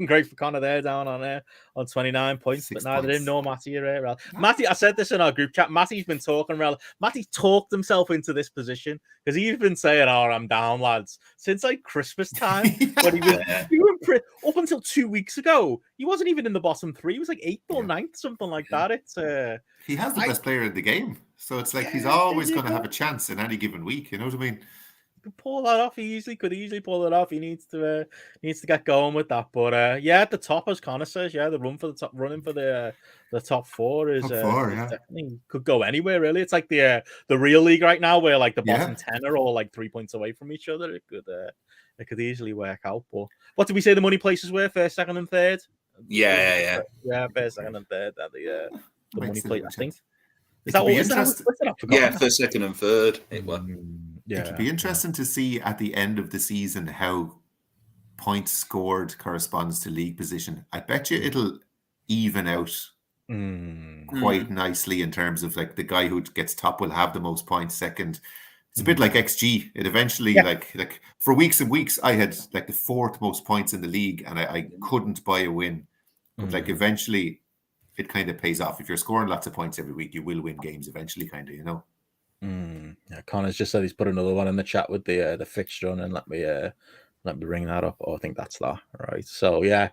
great for Connor there, down on 29 points. 6 but neither points. him nor Matty are Matty, I said this in our group chat. Matty's been talking Matty talked himself into this position because he's been saying, "Oh, I'm down, lads," since like Christmas time. But he was up until 2 weeks ago. He wasn't even in the bottom 3. He was like 8th or 9th, something like that. It's he has the best player in the game, so it's like he's always going to have a chance in any given week. You know what I mean? Could pull that off. He could easily pull it off. He needs to get going with that. But at the top, as Connor says, the running for the top 4 is definitely could go anywhere. Really, it's like the real league right now, where like the bottom 10 are all like 3 points away from each other. It could easily work out. But what did we say the money places were? First, second, and third. Yeah. First, second, and third. The money plate, I think. Is that Yeah, first, second, and third. It'll be interesting to see at the end of the season how points scored corresponds to league position. I bet you it'll even out quite nicely in terms of like the guy who gets top will have the most points. Second, it's a bit like XG. It eventually like for weeks and weeks I had like the 4th most points in the league and I couldn't buy a win. But like eventually it kind of pays off. If you're scoring lots of points every week, you will win games eventually, kind of, you know. Yeah, Connor's just said he's put another one in the chat with the fixture on, and let me bring that up. Oh, I think that's that. Right. So yeah.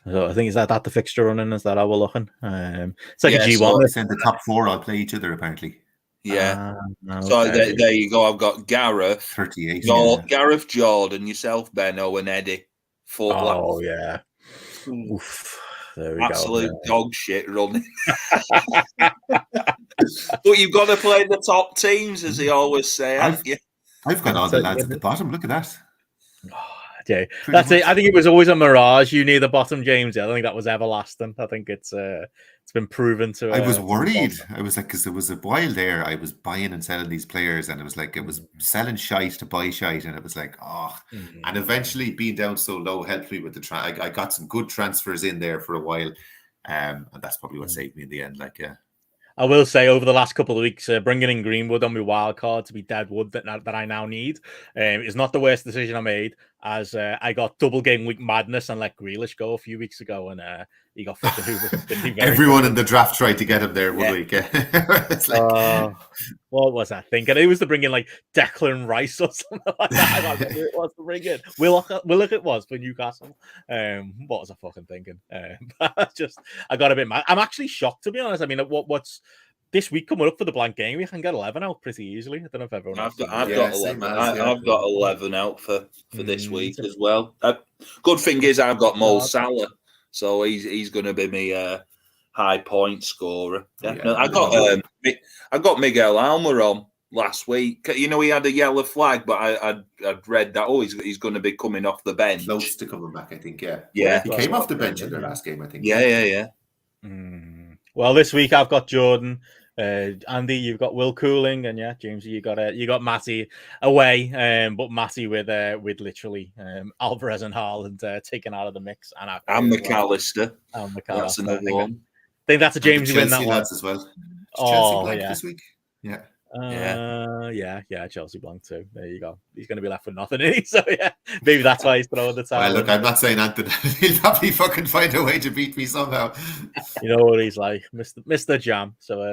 So I think is that the fixture running? Is that how we're looking? It's like a G1. So send the top 4 all play each other apparently. Yeah. So there you go. I've got Gareth, 38. Gareth, Jordan, yourself, Benno, and Eddie. 4 Oh yeah. Oof. There we Absolute dog shit running. But you've got to play the top teams, as they always say, haven't you? I've got all the lads at the bottom. Look at that. Okay, that's it. I think it was always a mirage. You near the bottom, James. I don't think that was everlasting. I think it's been proven to. I was worried. I was like, because there was a while there, I was buying and selling these players, and it was like it was selling shite to buy shite, and it was like, and eventually being down so low helped me with the I got some good transfers in there for a while, and that's probably what saved me in the end. Like, I will say over the last couple of weeks, bringing in Greenwood on my wild card to be dead wood that I now need is not the worst decision I made, as I got double game week madness and let Grealish go a few weeks ago, and he got fucking hoovered. Everyone in the draft tried to get him there one week. It's like, what was I thinking? It was to bring in like Declan Rice or something like that. I don't remember who it was to bring in. Willock it was for Newcastle. What was I fucking thinking? I got a bit mad. I'm actually shocked, to be honest. I mean, what's this week coming up for the blank game? We can get 11 out pretty easily. I don't know if everyone. I've got 11. I've got 11 out for this week as well. Good thing is I've got Mo Salah, so he's going to be my high point scorer. I got Miguel Almer on last week. You know, he had a yellow flag, but I'd read that he's going to be coming off the bench. Close to coming back, I think. Yeah. He came off the bench in their last game, I think. Yeah. Well, this week I've got Jordan. Andy, you've got Will Cooling, and James, you got Matty away, but Matty with literally Alvarez and Haaland taken out of the mix, and McAllister. That's another one. I think that's a James win that one as well. Chelsea this week. Chelsea blank too. There you go. He's going to be left with nothing in it. So maybe that's why he's throwing the towel. Well, look, I'm not saying Anthony. He'll probably fucking find a way to beat me somehow. You know what he's like, Mr. Jam. So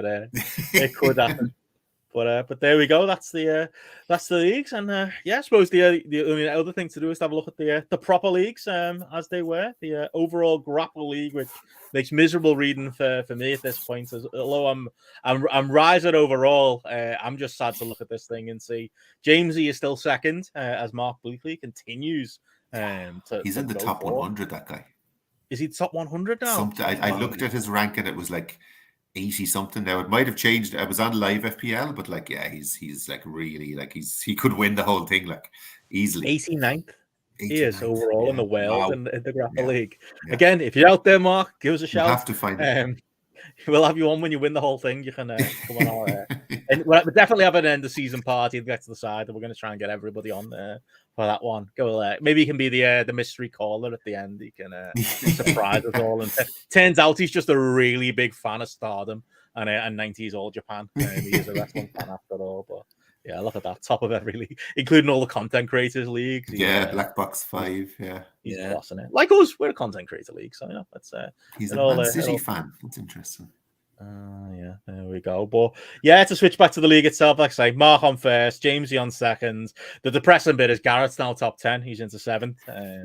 it could happen. But there we go. That's the leagues, and I suppose the other thing to do is to have a look at the proper leagues as they were. The overall GRAPPL league, which makes miserable reading for me at this point. Although I'm rising overall, I'm just sad to look at this thing and see Jamesy is still second as Mark Bleakley continues. He's in the top 100. That guy. Is he top 100 now? I looked at his rank and it was like 80 something. Now it might have changed. I was on live FPL, but like, yeah, he's like really like he could win the whole thing like easily. 89th. He is overall in the world in the GRAPPL league. Yeah. Again, if you're out there, Mark, give us a shout. You have to find it. We'll have you on when you win the whole thing. You can come on our and we'll definitely have an end of season party to get to the side, and we're going to try and get everybody on there for that one. Go there. Maybe he can be the mystery caller at the end. He can surprise us all. And turns out he's just a really big fan of Stardom and 90s All Japan. He is a wrestling fan after all. But yeah, look at that, top of every league, including all the content creators leagues. Black Box 5. Yeah, he's bossing it. Like us, we're a content creator league, so that's he's a Man City fan. That's interesting. Yeah, there we go. But yeah, to switch back to the league itself, like I say, Mark on first, Jamesy on second. The depressing bit is Garrett's now top 10. He's into 7th.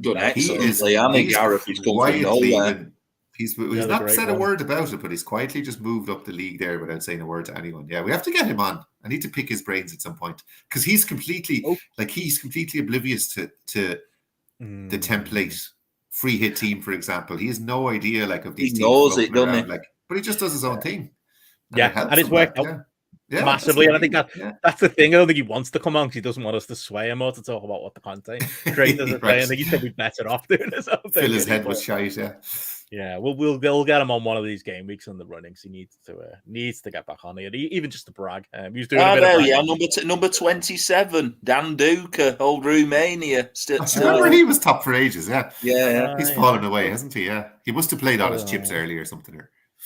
Done excellently. I think Garrett has come from nowhere. He's not said a word about it, but he's quietly just moved up the league there without saying a word to anyone. Yeah, we have to get him on. I need to pick his brains at some point because he's completely oblivious to the template free hit team, for example. He has no idea of these teams. He knows it, doesn't he? But he just does his own thing. And it's worked out massively. And I think that's the thing. I don't think he wants to come on because he doesn't want us to sway him or to talk about what the content creators are saying. I think he said we'd better off doing his own thing. Fill his head with shite, Yeah, we'll get him on one of these game weeks in the runnings. He needs to get back on here, even just to brag. He was doing a bit of number 27, Dan Duca, old Romania. I remember he was top for ages. Yeah. He's fallen away, hasn't he? Yeah, he must have played on his chips early or something.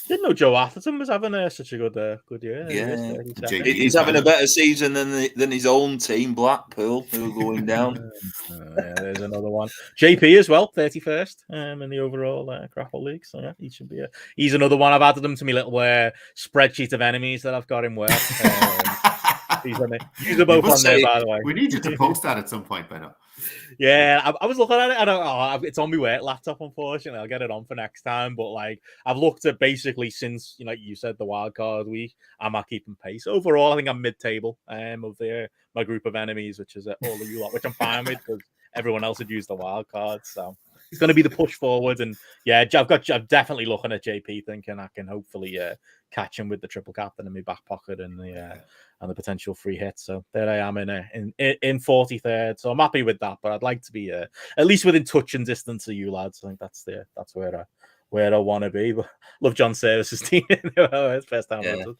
Didn't know Joe Atherton was having such a good year. Yeah, he's having a better season than his own team, Blackpool, who are going down. There's another one. JP as well, 31st in the overall GRAPPL league. So yeah, he should be. He's another one. I've added him to my little spreadsheet of enemies that I've got him with. These are both on there, by the way. We need you to post that at some point, Benno. Yeah, I was looking at it. It's on my work laptop, unfortunately. I'll get it on for next time. But I've looked at basically since you said the wild card week, I'm not keeping pace. Overall, I think I'm mid-table of my group of enemies, which is all of you lot, which I'm fine with because everyone else had used the wild card. So it's going to be the push forward. And yeah, I'm definitely looking at JP, thinking I can hopefully catch him with the triple captain in my back pocket and the potential free hit. So there I am in 43rd. So I'm happy with that, but I'd like to be at least within touch and distance of you lads. I think that's where I want to be. But love John Service's team. It's first time.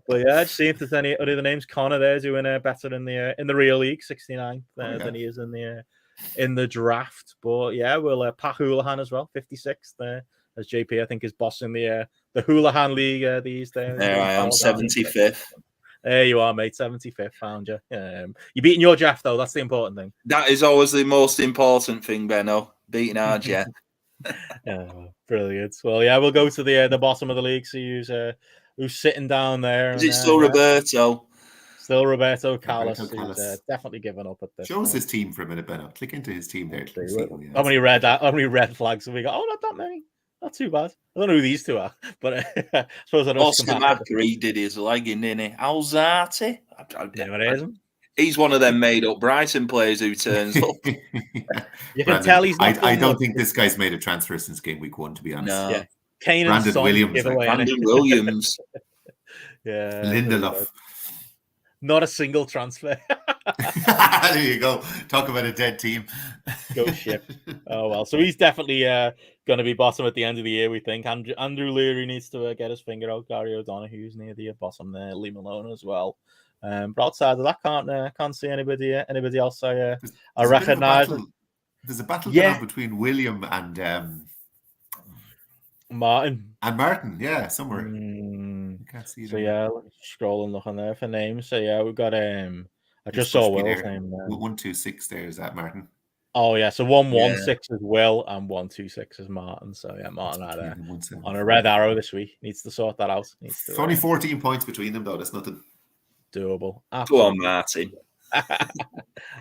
But yeah, just see if there's any other names. Connor there's doing better in the real league, 69th than he is in the draft. But yeah, we'll Pat Houlihan as well, 56th there, as JP I think is bossing the Houlihan league these days. There I am, 75th. There you are, mate. 75th, found you. You're beating your Jeff though. That's the important thing. That is always the most important thing, Benno. Beating our Jeff. Brilliant. Well, yeah, we'll go to the bottom of the league. See who's sitting down there. Is it still Roberto? Still Roberto Carlos, who's definitely given up at this. Show us his team for a minute, Benno. Click into his team there. How many red flags have we got? Oh, not that many. Not too bad. I don't know who these two are, but I suppose I know. Oscar Macri did his legging, didn't he? Alzati? He's one of them made-up Brighton players who turns up. You can tell he's not. I don't think this guy's made a transfer since game week 1, to be honest. No. Yeah. Kane and Brandon Williams. Brandon Williams. Yeah. Lindelof. Not a single transfer. There you go. Talk about a dead team. Go ship. Oh, well. So he's definitely going to be bottom at the end of the year, we think. Andrew Leary needs to get his finger out. Gary O'Donoghue's near the bottom there. Lee Malone as well. But outside of that, can't see anybody else I recognise. There's a battle going on between William and Martin. Yeah, somewhere. Can't see so yeah, scrolling, looking there for names. So yeah, we've got I just saw Will's name. 126 there is that Martin. Oh yeah, so 116 is Will and 126 is Martin. So yeah, Martin had on a red arrow this week. Needs to sort that out. Needs to, only 14 points between them though. That's nothing. Doable. Go on, Martin.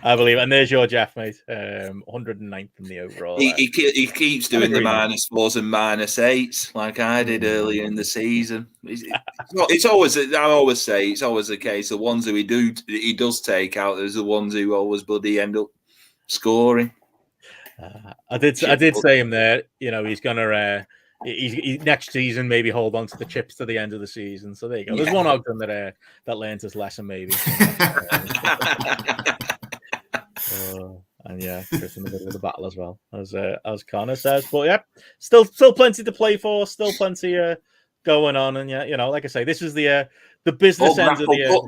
I believe, and there's your Jeff, mate. 109th in the overall. He keeps doing the -4s and -8s like I did earlier in the season. It's always, I always say, it's always the case. The ones who he does take out, there's the ones who always bloody end up scoring. I did say him there. You know, he's gonna next season maybe hold on to the chips to the end of the season. So there you go. There's one out there that learned his lesson, maybe. And yeah, Chris in the middle of the battle as well, as Connor says. But yeah, still plenty to play for. Still plenty going on. And yeah, you know, like I say, this is the business end of the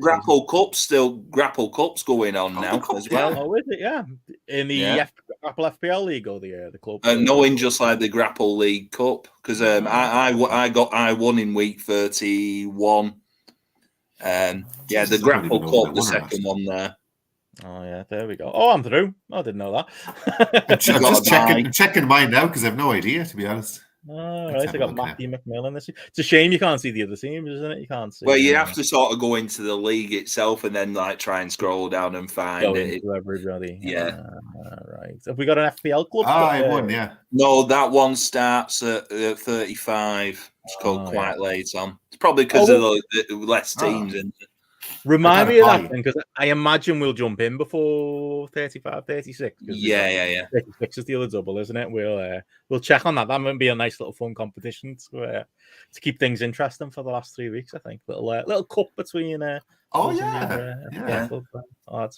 GRAPPL Cup's going on now as well. Oh, is it? Yeah, in the GRAPPL FPL League or the club. Knowing just like the GRAPPL League Cup, because I won in week 31. The GRAPPL Cup, the second one there. Oh yeah, there we go. Oh, I'm through. I didn't know that. I'm just checking mine now because I have no idea, to be honest. All right, I got Matthew McMillan this year. It's a shame you can't see the other teams, isn't it? You can't see. Well, you have to sort of go into the league itself and then like try and scroll down and find it. Everybody. Yeah. Right. Have we got an FPL club? I won. Yeah. No, that one starts at 35. It's called quite late on. It's probably because of the less teams in it. Remind me of that thing, because I imagine we'll jump in before 35, 36. Yeah. 36 is the other double, isn't it? We'll check on that. That might be a nice little fun competition to keep things interesting for the last 3 weeks, I think. Little cup between so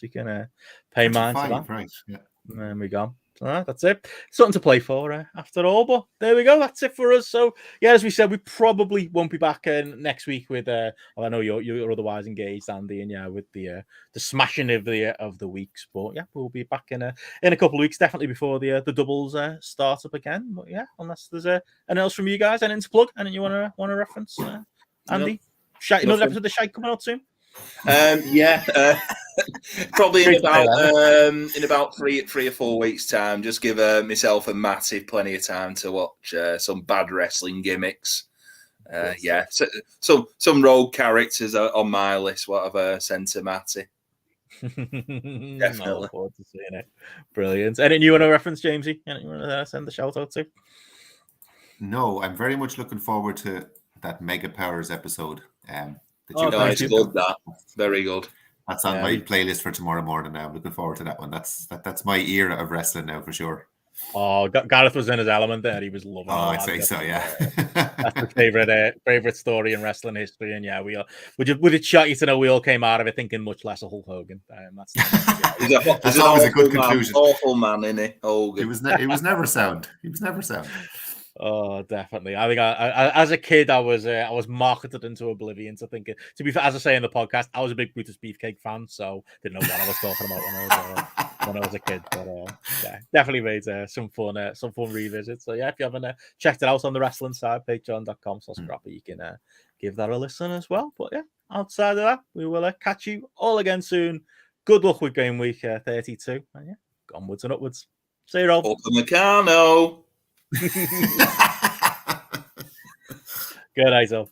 you can pay mine for that. Right. Yeah. There we go. That's it. Something to play for after all, but there we go. That's it for us. So yeah, as we said, we probably won't be back next week with. I know you're otherwise engaged, Andy, and with the smashing of the weeks. But yeah, we'll be back in a couple of weeks, definitely before the doubles start up again. But yeah, unless there's anything else from you guys, anything to plug, anything you want to reference, Andy? Another episode of the Shite coming out soon. Probably in about 3 or 4 weeks' time. Just give myself and Matty plenty of time to watch some bad wrestling gimmicks. So some rogue characters on my list. What I've sent to Matty. Definitely. I look forward to seeing it. Brilliant. Anything you want to reference, Jamesy? Anything you want to send the shout out to? No, I'm very much looking forward to that Mega Powers episode. It's good. That very good. That's on my playlist for tomorrow morning. Now I'm looking forward to that one. That's my era of wrestling now for sure. Oh, Gareth was in his element there. He was loving. Oh, I'd say so. Yeah, that's my favorite story in wrestling history. And yeah, would it shock you to know we all came out of it thinking much less of Hulk Hogan? That's always a good conclusion. Awful man, isn't he? Hogan. He was never sound. He was never sound. Oh, definitely. I think I as a kid, I was marketed into oblivion to thinking. To be fair, as I say in the podcast, I was a big Brutus Beefcake fan, so didn't know what I was talking about when I was a kid. But yeah, definitely made some fun revisits. So yeah, if you haven't checked it out on the wrestling side, patreon.com/GRAPPL, you can give that a listen as well. But yeah, outside of that, we will catch you all again soon. Good luck with game week 32, and yeah, onwards and upwards. See you all. Up the Meccano. Good night, all.